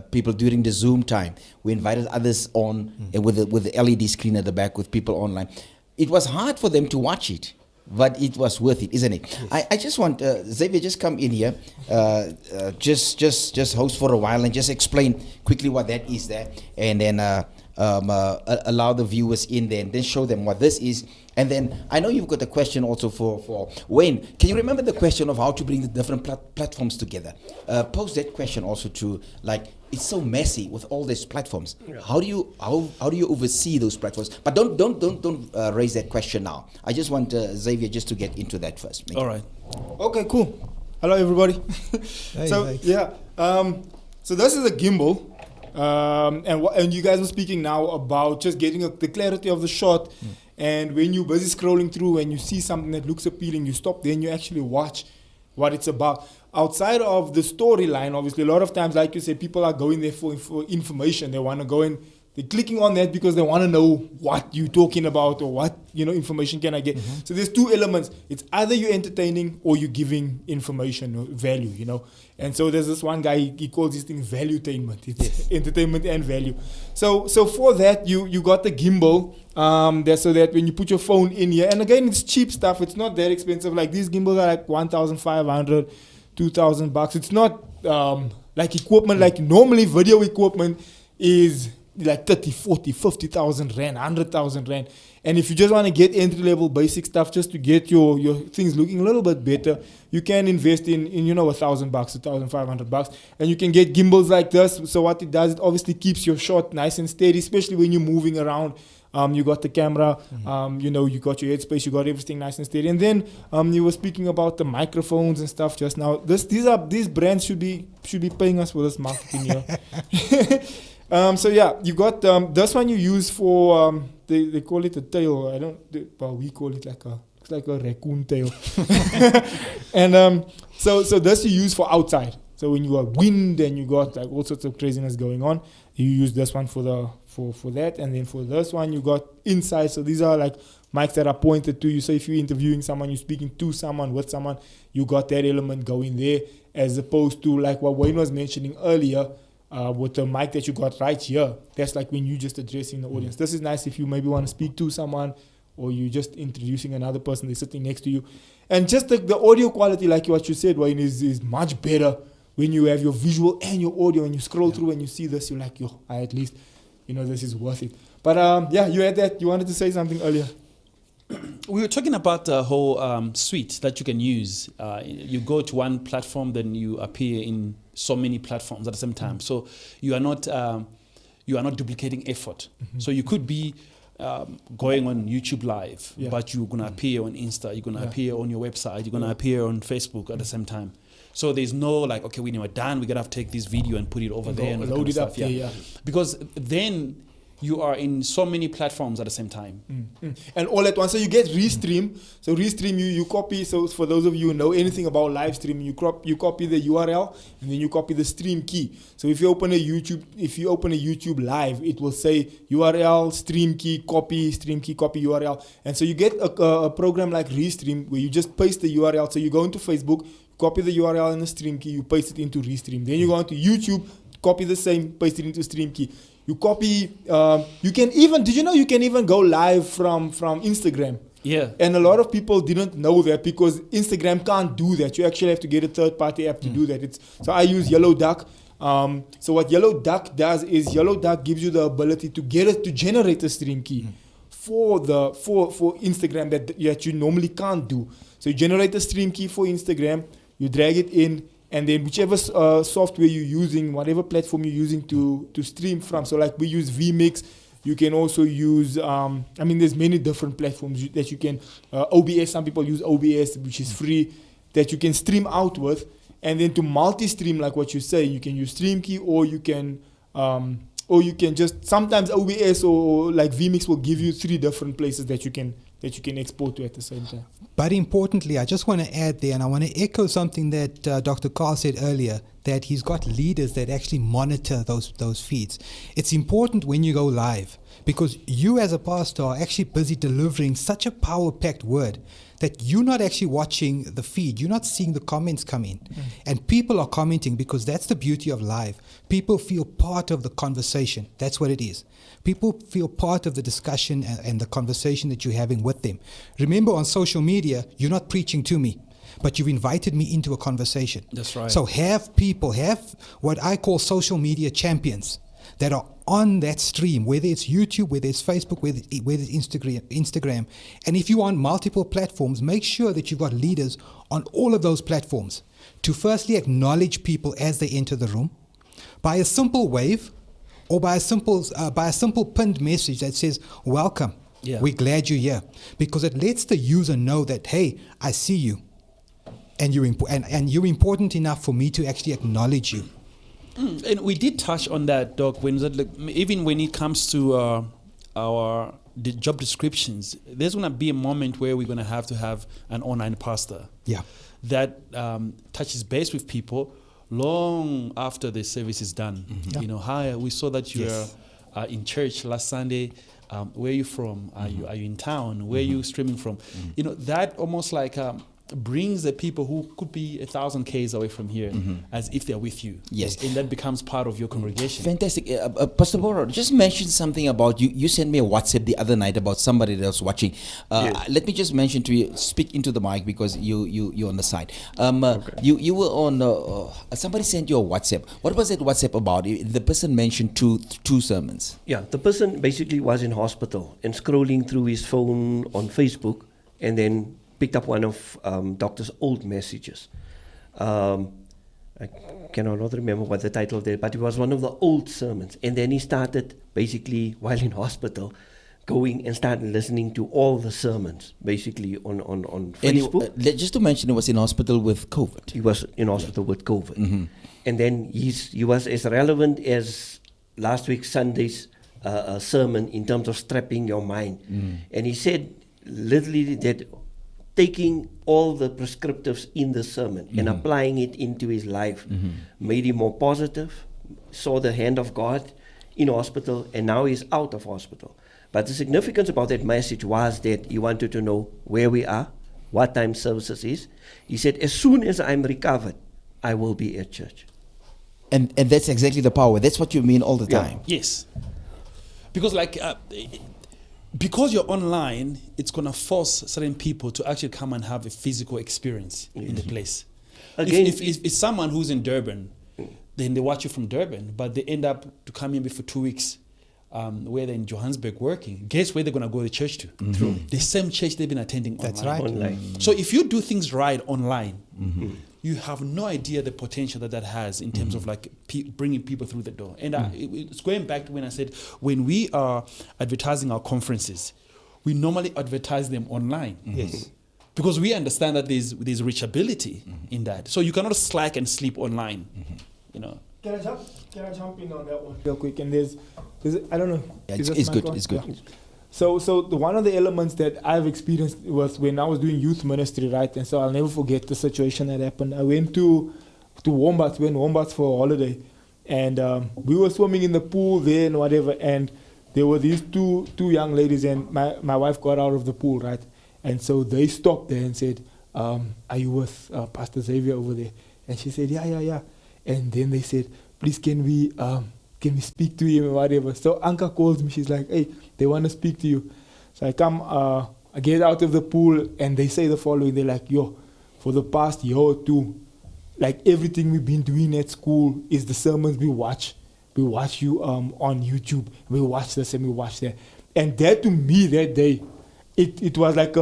people during the Zoom time. We invited others on with the LED screen at the back with people online. It was hard for them to watch it, but it was worth it, isn't it? Yes. I just want Xavier, just come in here, just host for a while and just explain quickly what that is there, and then allow the viewers in there and then show them what this is. And then I know you've got a question also for Wayne. Can you remember the question of how to bring the different platforms together? Pose that question also to, like, it's so messy with all these platforms. Yeah. How do you oversee those platforms? But don't raise that question now. I just want Xavier just to get into that first. All right. Okay, cool. Hello, everybody. So this is a gimbal. And you guys are speaking now about just getting the clarity of the shot. And when you're busy scrolling through and you see something that looks appealing, you stop there and you actually watch what it's about. Outside of the storyline, obviously, a lot of times, like you say, people are going there for information. They want to go in. They're clicking on that because they want to know what you're talking about or what, information can I get. So there's two elements. It's either you're entertaining or you're giving information or value, And so there's this one guy, he calls this thing valuetainment. It's entertainment and value. So for that, you got the gimbal, so that when you put your phone in here, and again, it's cheap stuff. It's not that expensive. Like these gimbals are like 1,500, 2,000 bucks. It's not like equipment, like normally video equipment is like 30, 40, 50,000 rand, 100,000 rand. And if you just want to get entry-level basic stuff just to get your things looking a little bit better, you can invest in $1,000, $1,500, and you can get gimbals like this. So what it does, it obviously keeps your shot nice and steady, especially when you're moving around. You got the camera, you got your headspace, you got everything nice and steady. And then you were speaking about the microphones and stuff just now. These brands should be paying us for this marketing here. You got this one you use for they call it a tail. We call it like a raccoon tail. And so this you use for outside. So when you got wind and you got like all sorts of craziness going on, you use this one for that. And then for this one you got inside. So these are like mics that are pointed to you. So if you're interviewing someone, you're speaking to someone, with someone, you got that element going there, as opposed to like what Wayne was mentioning earlier. With the mic that you got right here, that's like when you just addressing the audience. This is nice if you maybe want to speak to someone or you just introducing another person, they're sitting next to you. And just the audio quality, like what you said, Wayne, is much better when you have your visual and your audio and you scroll through and you see this, you're like, at least, this is worth it. But you had that, you wanted to say something earlier. We were talking about the whole suite that you can use. You go to one platform, then you appear in so many platforms at the same time. So you are not duplicating effort. So you could be going on YouTube Live, but you're going to appear on Insta, you're going to appear on your website, you're going to appear on Facebook at the same time. So there's no like, okay, when you're done, we got to take this video and put it over there and load it up. Because then you are in so many platforms at the same time. And all at once. So you get Restream. So Restream, you copy. So for those of you who know anything about live streaming, you copy the URL and then you copy the stream key. So if you open a YouTube Live, it will say URL, stream key, copy URL. And so you get a program like Restream where you just paste the URL. So you go into Facebook, copy the URL and the stream key, you paste it into Restream. Then you go into YouTube, copy the same, paste it into stream key. You copy, you can even go live from Instagram. Yeah. And a lot of people didn't know that because Instagram can't do that. You actually have to get a third-party app to do that. So I use Yellow Duck. So what Yellow Duck does is Yellow Duck gives you the ability to generate a stream key for Instagram that you normally can't do. So you generate a stream key for Instagram, you drag it in, and then whichever software you're using, whatever platform you're using to stream from. So like we use vMix. You can also use, there's many different platforms that you can, OBS, some people use OBS, which is free, that you can stream out with. And then to multi-stream, like what you say, you can use StreamKey or you can or you can just, sometimes OBS or like vMix will give you 3 different places that you can export to at the same time. But importantly, I just want to add there, and I want to echo something that Dr. Carl said earlier, that he's got leaders that actually monitor those feeds. It's important when you go live, because you as a pastor are actually busy delivering such a power-packed word that you're not actually watching the feed. You're not seeing the comments come in. And people are commenting, because that's the beauty of live. People feel part of the conversation. That's what it is. People feel part of the discussion and the conversation that you're having with them. Remember, on social media, you're not preaching to me, but you've invited me into a conversation. That's right. So have what I call social media champions that are on that stream, whether it's YouTube, whether it's Facebook, whether it's Instagram. And if you're on multiple platforms, make sure that you've got leaders on all of those platforms to firstly acknowledge people as they enter the room by a simple wave, or by a simple pinned message that says, welcome, we're glad you're here. Because it lets the user know that, hey, I see you, and you're important enough for me to actually acknowledge you. And we did touch on that, Doc, even when it comes to the job descriptions, there's going to be a moment where we're going to have an online pastor that touches base with people long after the service is done. You know, hi, we saw that you were in church last Sunday. Where are you from? Are you in town? Where are you streaming from? You know, that almost like brings the people who could be 1,000 k's away from here as if they're with you. Yes. And that becomes part of your congregation. Fantastic. Pastor Boro, just mention something about you. You sent me a WhatsApp the other night about somebody that was watching. Let me just mention to you, speak into the mic because you're on the side. You were on, somebody sent you a WhatsApp. What was that WhatsApp about? The person mentioned two sermons. Yeah, the person basically was in hospital and scrolling through his phone on Facebook, and then picked up one of Doctor's old messages. I cannot remember what the title of it, but it was one of the old sermons. And then he started, basically, while in hospital, going and started listening to all the sermons, basically, on Facebook. Just to mention, he was in hospital with COVID. He was in hospital with COVID. And then he was as relevant as last week Sunday's sermon in terms of strapping your mind. And he said, literally, that taking all the prescriptives in the sermon and applying it into his life made him more positive, saw the hand of God in hospital, and now he's out of hospital. But the significance about that message was that he wanted to know where we are, what time services is. He said, as soon as I'm recovered, I will be at church. And that's exactly the power. That's what you mean all the time. Yes. Because because you're online, it's going to force certain people to actually come and have a physical experience in the place. Again, if it's someone who's in Durban, then they watch you from Durban, but they end up to come in for 2 weeks, where they're in Johannesburg working. Guess where they're going to go to church to? The same church they've been attending online. That's right. online. So if you do things right online, you have no idea the potential that has in terms of bringing people through the door. And it's going back to when I said, when we are advertising our conferences, we normally advertise them online. Yes. Because we understand that there's reachability in that. So you cannot slack and sleep online. You know. Can I jump in on that one real quick? And there's I don't know. Yeah, Is it's this good. mic on? It's good. Yeah. So one of the elements that I've experienced was when I was doing youth ministry, right? And so I'll never forget the situation that happened. I went to Wombats for a holiday, and we were swimming in the pool there and whatever, and there were these two young ladies, and my wife got out of the pool, right? And so they stopped there and said, are you with Pastor Xavier over there? And she said, yeah. And then they said, please, can we speak to him or whatever? So Anka calls me. She's like, hey, they want to speak to you. So I come, I get out of the pool, and they say the following. They're like, yo, for the past year or two, like everything we've been doing at school is the sermons we watch. We watch you on YouTube. We watch this and we watch that. And that, to me, that day, it was like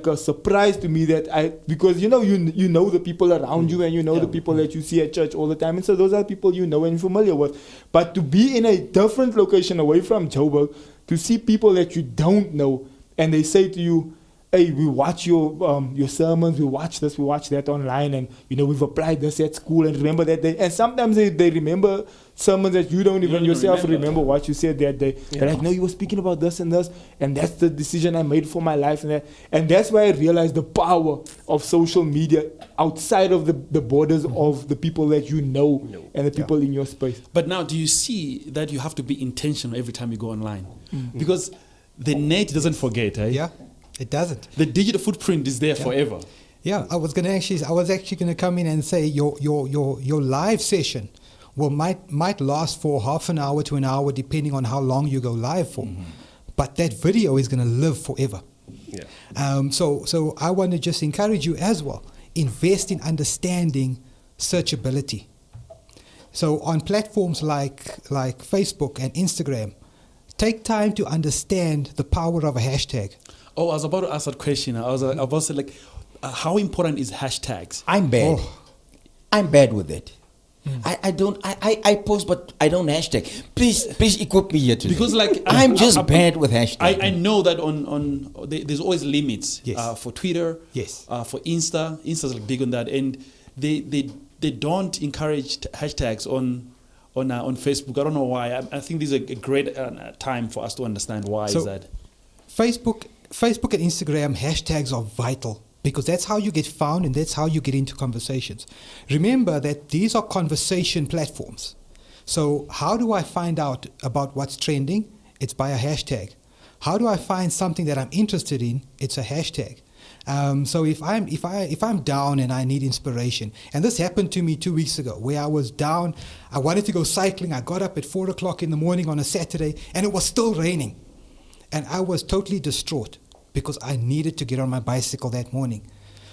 a surprise to me that because you know the people around you, and you know the people that you see at church all the time, and so those are people you know and familiar with. But to be in a different location away from Joburg, to see people that you don't know, and they say to you, hey, we watch your sermons, we watch this, we watch that online, and we've applied this at school, and remember that day. And sometimes they remember sermons that you don't even yourself remember what you said that day. Yeah. They're like, no, you were speaking about this and this, and that's the decision I made for my life, and that's why I realized the power of social media outside of the borders of the people that you know and the people in your space. But now, do you see that you have to be intentional every time you go online? Because the net doesn't forget, eh? Yeah, it doesn't. The digital footprint is there forever. Yeah, I was actually gonna come in and say your live session might last for half an hour to an hour depending on how long you go live for, but that video is gonna live forever. Yeah. So I want to just encourage you as well. Invest in understanding searchability. So on platforms like Facebook and Instagram, take time to understand the power of a hashtag. Oh, I was about to ask that question. I was about to say, like, how important is hashtags? I'm bad. Oh. I'm bad with it. I post, but I don't hashtag. Please equip me here today. Because, like, I'm just bad with hashtag. I know that there's always limits. Yes. For Twitter. Yes. For Insta. Insta's like big on that, and they don't encourage hashtags on Facebook. I don't know why. I think this is a great time for us to understand why is that. Facebook and Instagram hashtags are vital because that's how you get found and that's how you get into conversations. Remember that these are conversation platforms. So how do I find out about what's trending? It's by a hashtag. How do I find something that I'm interested in? It's a hashtag. So if I'm down and I need inspiration, and this happened to me 2 weeks ago, where I was down, I wanted to go cycling. I got up at 4 o'clock in the morning on a Saturday, and it was still raining, and I was totally distraught because I needed to get on my bicycle that morning.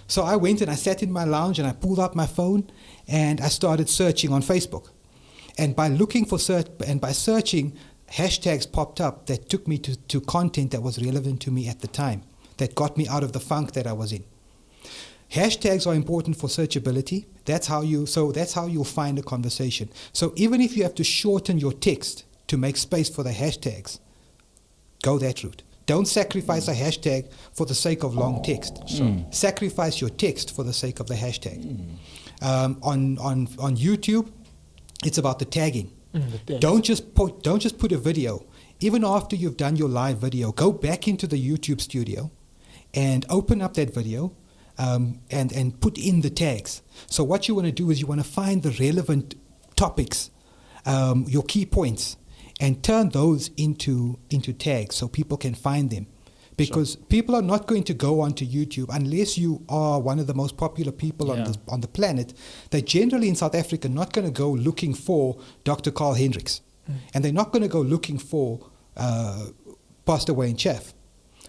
So I went and I sat in my lounge and I pulled out my phone and I started searching on Facebook, and by searching, hashtags popped up that took me to content that was relevant to me at the time, that got me out of the funk that I was in. Hashtags are important for searchability. That's how you'll find a conversation. So even if you have to shorten your text to make space for the hashtags, go that route. Don't sacrifice a hashtag for the sake of long text. Sacrifice your text for the sake of the hashtag. On YouTube, it's about the tagging. Don't just put a video. Even after you've done your live video, go back into the YouTube studio and open up that video and put in the tags. So what you want to do is you want to find the relevant topics, your key points, and turn those into tags so people can find them. Because people are not going to go onto YouTube unless you are one of the most popular people on the planet. They're generally in South Africa not going to go looking for Dr. Carl Hendricks. And they're not going to go looking for Pastor Wayne Chaff.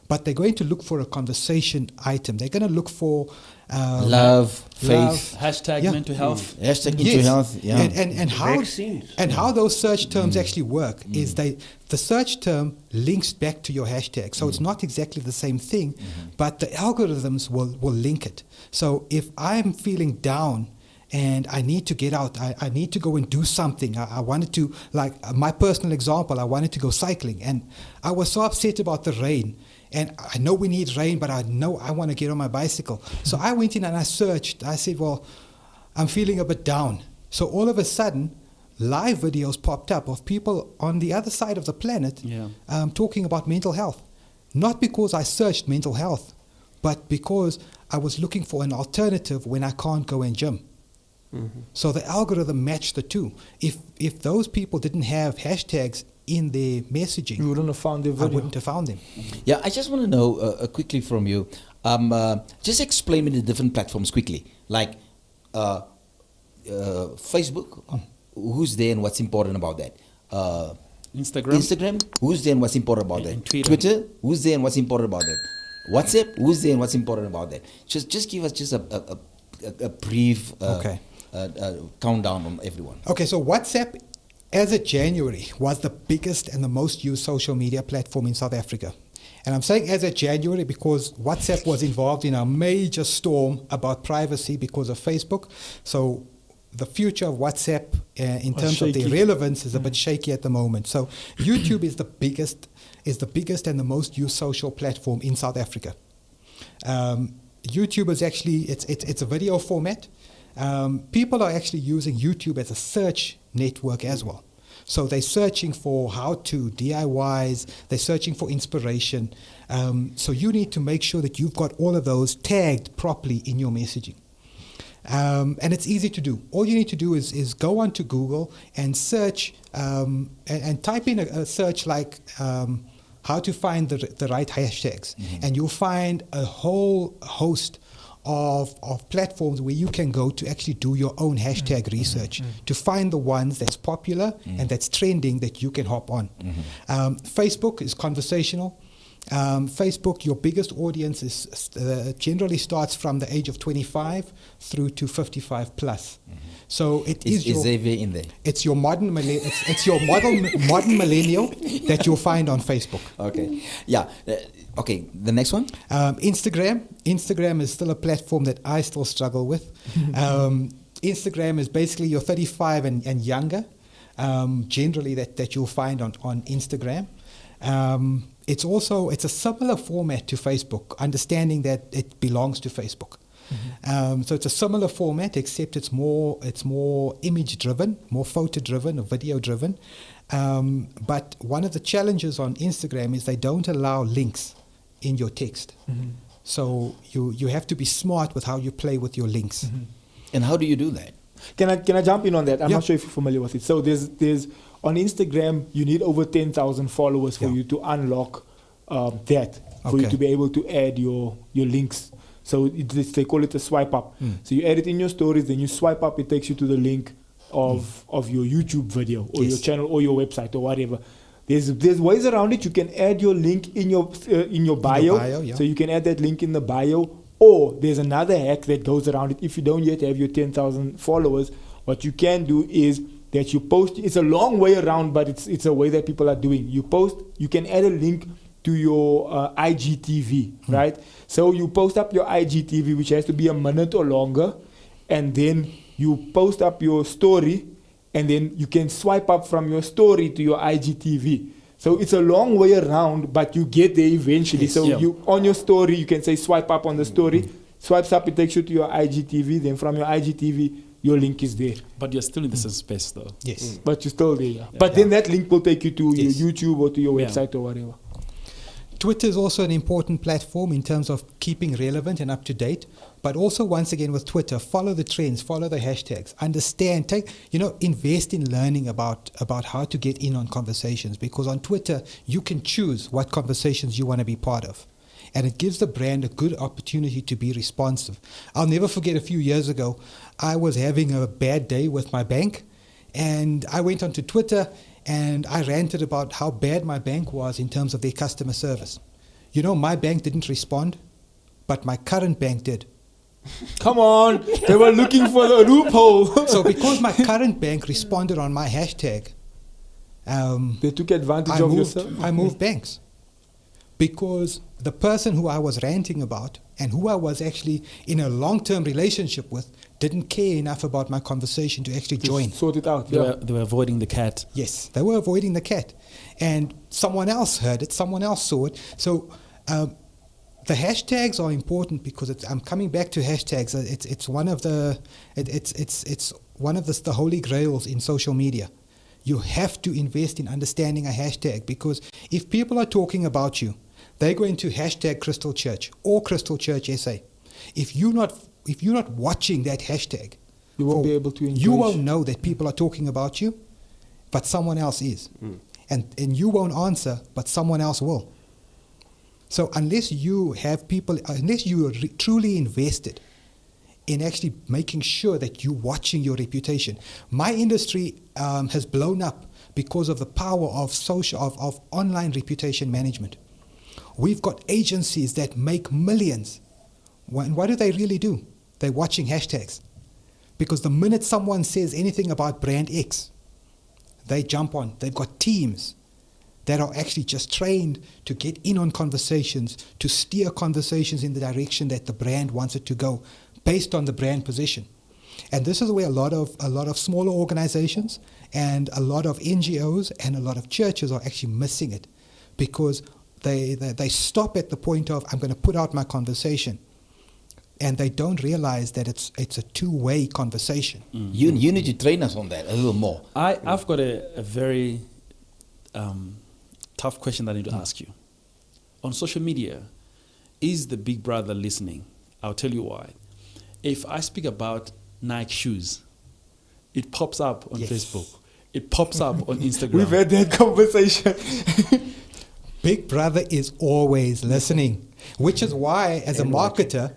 But they're going to look for a conversation item. They're going to look for love, faith, hashtag mental health. Hashtag mental health. Yeah. And how those search terms actually work is the search term links back to your hashtag. So it's not exactly the same thing, but the algorithms will link it. So if I'm feeling down and I need to get out, I need to go and do something. I wanted to, like my personal example, I wanted to go cycling. And I was so upset about the rain. And I know we need rain, but I know I want to get on my bicycle. So I went in and I searched. I said, well, I'm feeling a bit down. So all of a sudden, live videos popped up of people on the other side of the planet talking about mental health. Not because I searched mental health, but because I was looking for an alternative when I can't go and gym. So the algorithm matched the two. If those people didn't have hashtags in their messaging, you wouldn't have found their video. I wouldn't have found them. Yeah, I just want to know quickly from you. Just explain me the different platforms quickly. Like Facebook, who's there and what's important about that? Instagram, who's there and what's important about that? Twitter, who's there and what's important about that? WhatsApp, who's there and what's important about that? Just give us just a brief countdown on everyone. Okay, so WhatsApp, as of January, was the biggest and the most used social media platform in South Africa. And I'm saying as of January because WhatsApp was involved in a major storm about privacy because of Facebook. So the future of WhatsApp in terms of the relevance is a bit shaky at the moment. So YouTube is the biggest and the most used social platform in South Africa. YouTube is actually it's a video format. People are actually using YouTube as a search network as well. So they're searching for how-to DIYs. They're searching for inspiration. So you need to make sure that you've got all of those tagged properly in your messaging. And it's easy to do. All you need to do is go onto Google and search and type in a search like how to find the right hashtags. And you'll find a whole host of platforms where you can go to actually do your own hashtag research to find the ones that's popular and that's trending that you can hop on. Facebook is conversational. Facebook, your biggest audience is generally starts from the age of 25 through to 55 plus. So is your Xavier in there? It's your modern it's your modern millennial that you'll find on Facebook. Okay. Yeah. Okay. The next one. Instagram is still a platform that I still struggle with. Instagram is basically your 35 and younger. Generally, that you'll find on Instagram. It's a similar format to Facebook, understanding that it belongs to Facebook. So it's a similar format, except it's more image driven, more photo driven or video driven. But one of the challenges on Instagram is they don't allow links in your text. So you have to be smart with how you play with your links. And how do you do that? Can I jump in on that? I'm not sure if you're familiar with it. So there's on Instagram, you need over 10,000 followers for you to unlock that, for you to be able to add your links. So they call it a swipe up. So you add it in your stories, then you swipe up, it takes you to the link of your YouTube video or your channel or your website or whatever. There's ways around it. You can add your link in your bio. So you can add that link in the bio. Or there's another hack that goes around it. If you don't yet have your 10,000 followers, what you can do is that you post. It's a long way around, but it's a way that people are doing. You can add a link to your IGTV, right? So you post up your IGTV, which has to be a minute or longer, and then you post up your story, and then you can swipe up from your story to your IGTV. So it's a long way around, but you get there eventually. You on your story, you can say swipe up on the story, swipes up, it takes you to your IGTV, then from your IGTV, your link is there. But you're still in the same space though. Yes. But you're still there, But then that link will take you to your YouTube or to your website or whatever. Twitter is also an important platform in terms of keeping relevant and up to date, but also once again with Twitter, follow the trends, follow the hashtags, understand, invest in learning about how to get in on conversations, because on Twitter you can choose what conversations you want to be part of. And it gives the brand a good opportunity to be responsive. I'll never forget a few years ago, I was having a bad day with my bank, and I went onto Twitter and I ranted about how bad my bank was in terms of their customer service. My bank didn't respond, but my current bank did. Come on, they were looking for the loophole. So because my current bank responded on my hashtag, they took advantage of yourself. I moved banks. Because the person who I was ranting about and who I was actually in a long-term relationship with didn't care enough about my conversation to actually join. Sort it out. They were avoiding the cat. Yes, they were avoiding the cat. And someone else heard it, someone else saw it. So the hashtags are important because I'm coming back to hashtags. It's one of the holy grails in social media. You have to invest in understanding a hashtag, because if people are talking about you, they're going to hashtag Crystal Church or Crystal Church SA. If you're not watching that hashtag, you won't be able to engage. You won't know that people are talking about you, but someone else is. And you won't answer, but someone else will. So unless you are truly invested in actually making sure that you're watching your reputation. My industry has blown up because of the power of online reputation management. We've got agencies that make millions. What do they really do? They're watching hashtags. Because the minute someone says anything about brand X, they jump on. They've got teams that are actually just trained to get in on conversations, to steer conversations in the direction that the brand wants it to go, based on the brand position. And this is where a lot of smaller organizations and a lot of NGOs and a lot of churches are actually missing it, because they stop at the point of, I'm going to put out my conversation. And they don't realize that it's a two-way conversation. You need to train us on that a little more. I've got a very tough question that I need to ask you. On social media, is the big brother listening? I'll tell you why. If I speak about Nike shoes, it pops up on Facebook. It pops up on Instagram. We've had that conversation. Big brother is always listening, which is why, as a marketer,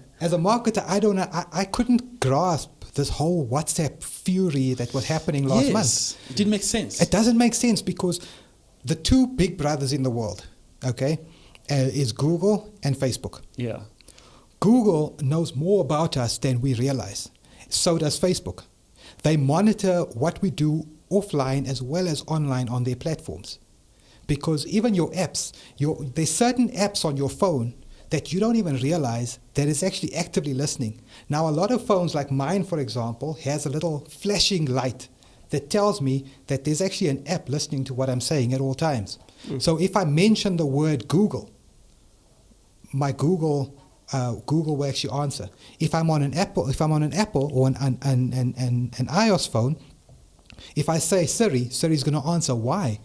I don't know, I couldn't grasp this whole WhatsApp fury that was happening last month. It didn't make sense. It doesn't make sense because the two big brothers in the world, okay, is Google and Facebook. Yeah. Google knows more about us than we realize. So does Facebook. They monitor what we do offline as well as online on their platforms. Because even your apps, there's certain apps on your phone that you don't even realize that it's actually actively listening. Now, a lot of phones, like mine, for example, has a little flashing light that tells me that there's actually an app listening to what I'm saying at all times. So if I mention the word Google, my Google will actually answer. If I'm on an Apple or an iOS phone, if I say Siri's going to answer. Why?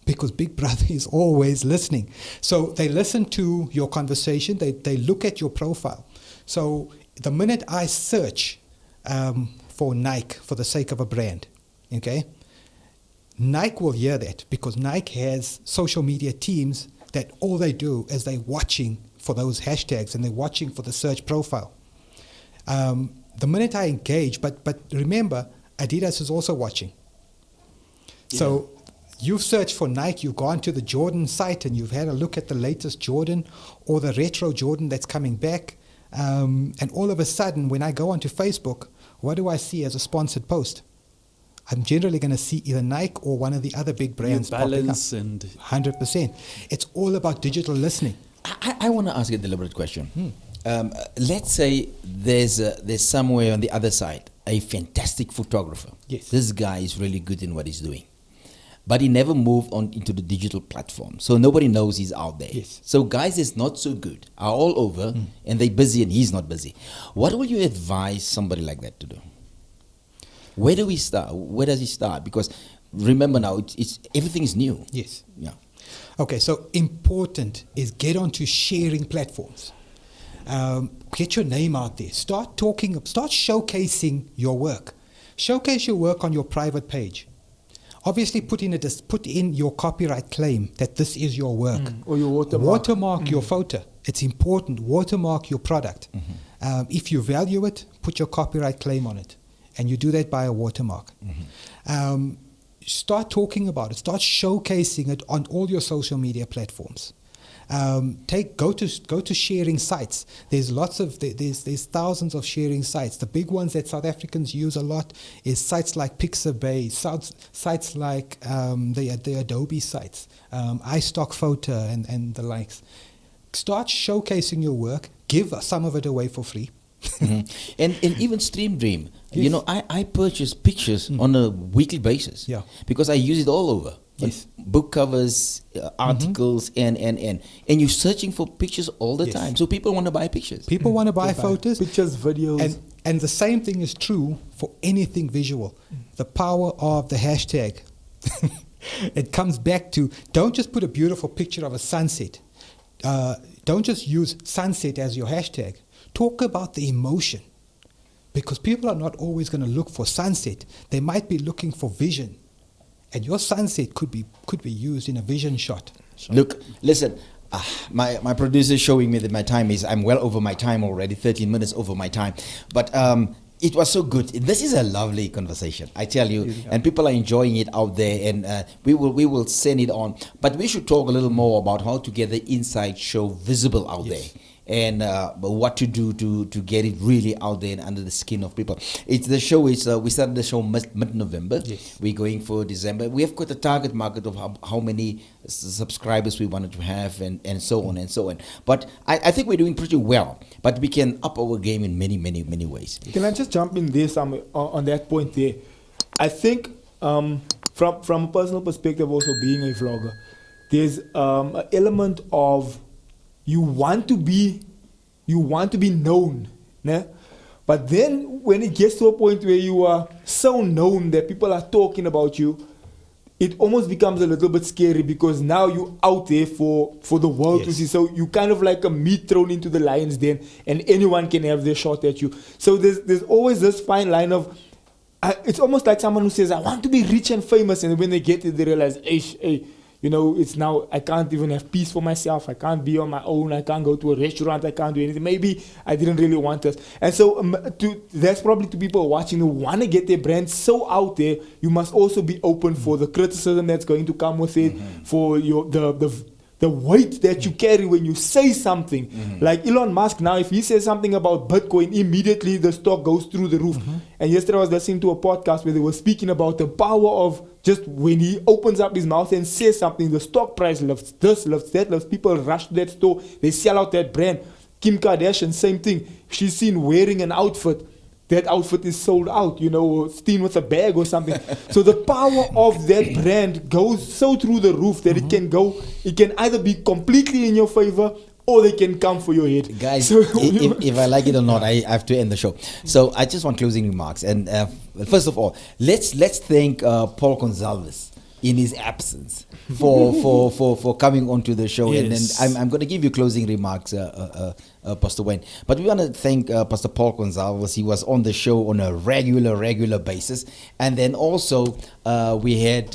Because Big Brother is always listening. So they listen to your conversation. They look at your profile. So the minute I search for Nike for the sake of a brand, okay, Nike will hear that because Nike has social media teams that all they do is they're watching for those hashtags and they're watching for the search profile. The minute I engage, but remember, Adidas is also watching. So you've searched for Nike, you've gone to the Jordan site and you've had a look at the latest Jordan or the retro Jordan that's coming back. And all of a sudden, when I go onto Facebook, what do I see as a sponsored post? I'm generally going to see either Nike or one of the other big brands popping up. And 100%. It's all about digital listening. I want to ask a deliberate question. Let's say there's somewhere on the other side a fantastic photographer. Yes. This guy is really good in what he's doing. But he never moved on into the digital platform. So nobody knows he's out there. Yes. So guys that's not so good are all over and they're busy and he's not busy. What will you advise somebody like that to do? Where do we start? Where does he start? Because remember now, it's everything is new. Yes. Yeah. Okay, so important is get onto sharing platforms. Get your name out there. Start showcasing your work. Showcase your work on your private page. Obviously, put in your copyright claim that this is your work. Or your watermark. Watermark your photo. It's important. Watermark your product. If you value it, put your copyright claim on it. And you do that by a watermark. Start talking about it. Start showcasing it on all your social media platforms. Go to sharing sites. There's there's thousands of sharing sites. The big ones that South Africans use a lot is sites like Pixabay, sites like the Adobe sites, iStock Photo and the likes. Start showcasing your work. Give some of it away for free. And even Stream Dream. Yes. You know, I purchase pictures on a weekly basis. Yeah. Because I use it all over. Yes. Book covers, articles, and you're searching for pictures all the Yes. time. So people want to buy pictures. People want to buy photos. Pictures, videos. And the same thing is true for anything visual. The power of the hashtag. It comes back to, don't just put a beautiful picture of a sunset. Don't just use sunset as your hashtag. Talk about the emotion. Because people are not always going to look for sunset. They might be looking for vision. And your sunset could be used in a vision shot. Look, listen, my producer is showing me that my time is, I'm well over my time already, 13 minutes over my time. But it was so good. This is a lovely conversation, I tell you. And people are enjoying it out there, and we will send it on. But we should talk a little more about how to get the inside show visible out there. And what to do to get it really out there and under the skin of people. We started the show mid-November. Yes. We're going for December. We have got a target market of how many subscribers we wanted to have and so on and so on. But I think we're doing pretty well. But we can up our game in many, many, many ways. Can I just jump in there on that point there? I think from a personal perspective, also being a vlogger, there's an element of you want to be known, né? But then when it gets to a point where you are so known that people are talking about you, it almost becomes a little bit scary, because now you're out there for the world to see. So you kind of like a meat thrown into the lion's den, and anyone can have their shot at you. So there's always this fine line of, it's almost like someone who says, I want to be rich and famous, and when they get it, they realize, hey, you know, it's now, I can't even have peace for myself. I can't be on my own. I can't go to a restaurant. I can't do anything. Maybe I didn't really want this. And so that's probably to people watching who want to get their brand so out there. You must also be open for the criticism that's going to come with it, for the weight that you carry when you say something. Like Elon Musk now, if he says something about Bitcoin, immediately the stock goes through the roof. And yesterday I was listening to a podcast where they were speaking about the power of just when he opens up his mouth and says something, the stock price lifts, this lifts, that lifts. People rush to that store, they sell out that brand. Kim Kardashian, same thing. She's seen wearing an outfit. That outfit is sold out, you know, seen with a bag or something. So the power of that brand goes so through the roof that it can either be completely in your favor, or they can come for your head. Guys, so, if I like it or not, I have to end the show. So I just want closing remarks. And first of all, let's thank Paul Gonzalez in his absence for coming onto the show. Yes. And then I'm going to give you closing remarks, Pastor Wayne. But we want to thank Pastor Paul Gonzalez. He was on the show on a regular basis. And then also we had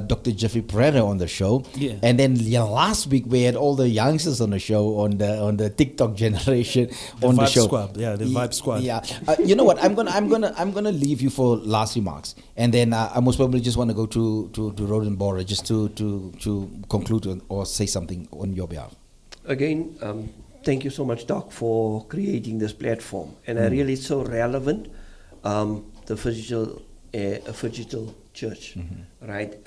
Dr. Jeffrey Pereira on the show. Yeah. And then last week we had all the youngsters on the show, on the TikTok generation on the show. Squad. Yeah, the Vibe Squad. Yeah. You know what? I'm gonna leave you for last remarks, and then I most probably just want to go to Roden Bora just to conclude or say something on your behalf. Again, thank you so much, Doc, for creating this platform. And I really, it's so relevant, the Phygital Church, right?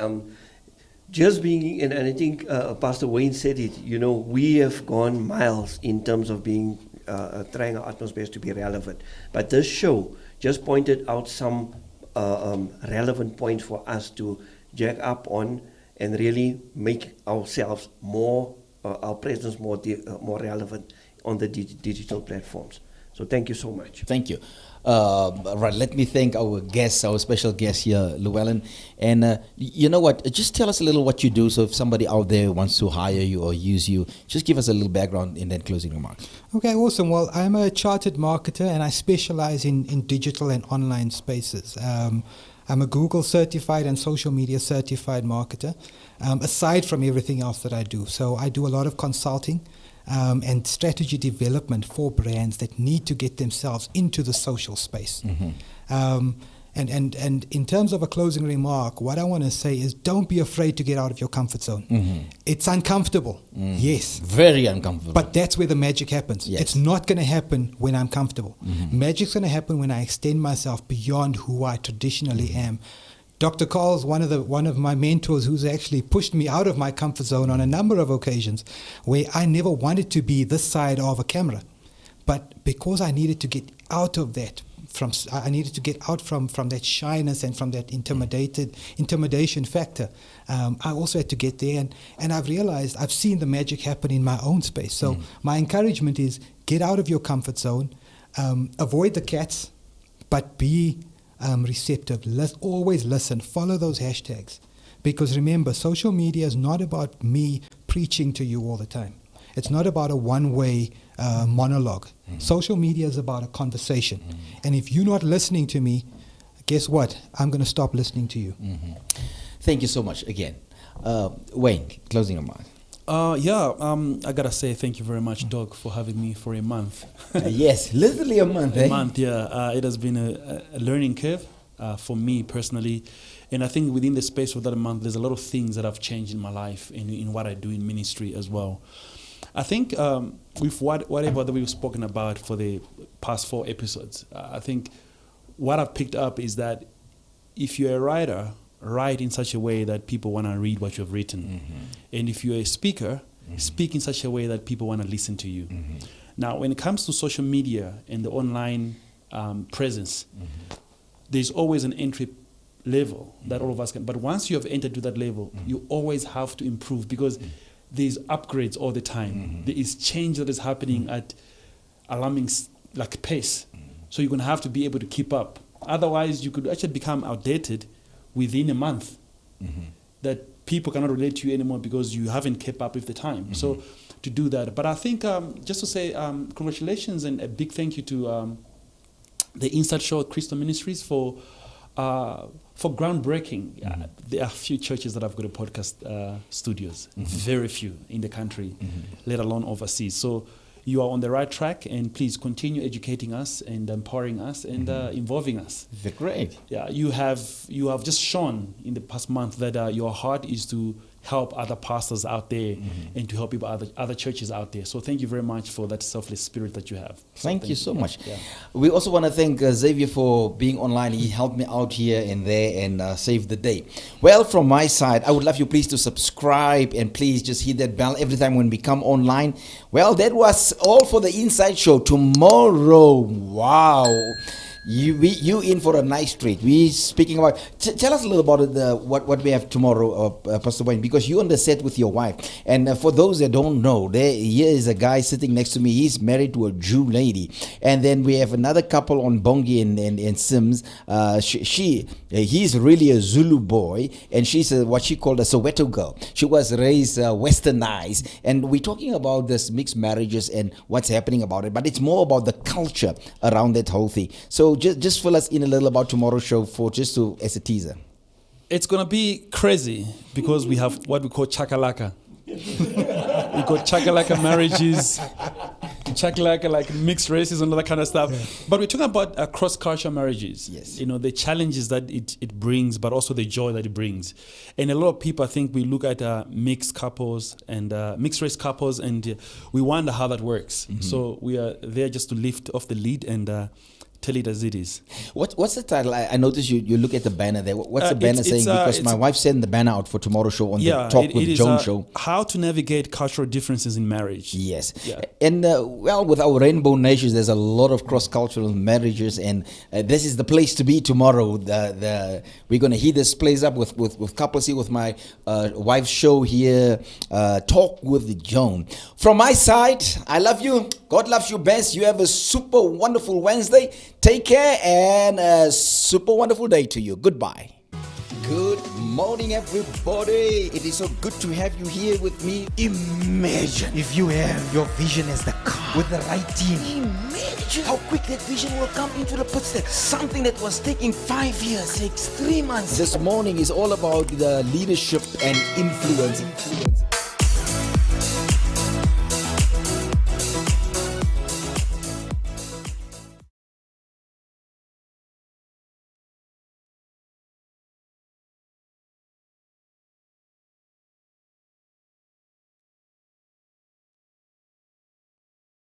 Just being, and I think Pastor Wayne said it, you know, we have gone miles in terms of being, trying our utmost best to be relevant. But this show just pointed out some relevant points for us to jack up on and really make ourselves more, our presence more relevant on the digital platforms. So thank you so much. Thank you. Right, let me thank our guest, our special guest here, Llewellyn. And you know what? Just tell us a little what you do. So if somebody out there wants to hire you or use you, just give us a little background in that closing remarks. Okay, awesome. Well, I'm a chartered marketer and I specialize in digital and online spaces. I'm a Google certified and social media certified marketer, aside from everything else that I do. So I do a lot of consulting and strategy development for brands that need to get themselves into the social space. And in terms of a closing remark, what I want to say is don't be afraid to get out of your comfort zone. It's uncomfortable, yes. Very uncomfortable. But that's where the magic happens. Yes. It's not going to happen when I'm comfortable. Magic's going to happen when I extend myself beyond who I traditionally am. Dr. Carl's one of my mentors who's actually pushed me out of my comfort zone on a number of occasions where I never wanted to be this side of a camera. But because I needed to get out of that, I needed to get out from that shyness and from that intimidation factor. I also had to get there, and I've realized I've seen the magic happen in my own space. So my encouragement is get out of your comfort zone, avoid the cats, but be receptive. Always listen. Follow those hashtags, because remember, social media is not about me preaching to you all the time. It's not about a one-way monologue. Social media is about a conversation. And if you're not listening to me, guess what? I'm going to stop listening to you. Thank you so much again. Wayne, closing remarks. I gotta say thank you very much, Doug, for having me for a month. Yes, literally a month. A month, yeah. It has been a learning curve for me personally. And I think within the space of that month, there's a lot of things that have changed in my life and in what I do in ministry as well. I think with whatever that we've spoken about for the past 4 episodes, I think what I've picked up is that if you're a writer, write in such a way that people want to read what you've written. And if you're a speaker, speak in such a way that people want to listen to you. Now, when it comes to social media and the online presence, there's always an entry level that all of us can. But once you have entered to that level, you always have to improve because there's upgrades all the time. There is change that is happening at alarming pace. So you're going to have to be able to keep up. Otherwise, you could actually become outdated within a month. That people cannot relate to you anymore because you haven't kept up with the time. So to do that. But I think just to say congratulations and a big thank you to the Inside Show at Crystal Ministries for groundbreaking. There are few churches that have got a podcast studios, very few in the country, let alone overseas. So you are on the right track, and please continue educating us and empowering us and involving us. Great. Yeah, you have just shown in the past month that your heart is to help other pastors out there and to help people other churches out there. So thank you very much for that selfless spirit that you have. So Thank you so much. Yeah. We also want to thank Xavier for being online. He helped me out here and there and saved the day. Well, from my side, I would love you please to subscribe and please just hit that bell every time when we come online. Well, that was all for the Inside Show. Tomorrow, wow. You in for a nice treat. We speaking about. Tell us a little about what we have tomorrow, Pastor Wayne, because you're on the set with your wife. And for those that don't know, here is a guy sitting next to me. He's married to a Jew lady, and then we have another couple on Bongi and Sims. He's really a Zulu boy, and she's what she called a Soweto girl. She was raised westernized, and we're talking about this mixed marriages and what's happening about it. But it's more about the culture around that whole thing. So just fill us in a little about tomorrow's show as a teaser. It's going to be crazy because we have what we call chakalaka. We got chakalaka marriages, chakalaka like mixed races and all that kind of stuff. But we're talking about cross-cultural marriages. Yes. You know, the challenges that it brings, but also the joy that it brings. And a lot of people, I think, we look at mixed couples and mixed race couples, and we wonder how that works. So we are there just to lift off the lead and tell it as it is. What's the title? I noticed you look at the banner there. What's the banner saying? Because my wife sent the banner out for tomorrow's show on the Talk with Joan show. How to navigate cultural differences in marriage. Yes. Yeah. And with our rainbow nations, there's a lot of cross-cultural marriages, and this is the place to be tomorrow. We're going to heat this place up with couples here, with my wife's show here, Talk with Joan. From my side, I love you. God loves you best. You have a super wonderful Wednesday. Take care and a super wonderful day to you. Goodbye. Good morning, everybody. It is so good to have you here with me. Imagine if you have your vision as the car with the right team. Imagine how quick that vision will come into the picture. Something that was taking 5 years takes 3 months. This morning is all about the leadership and influence.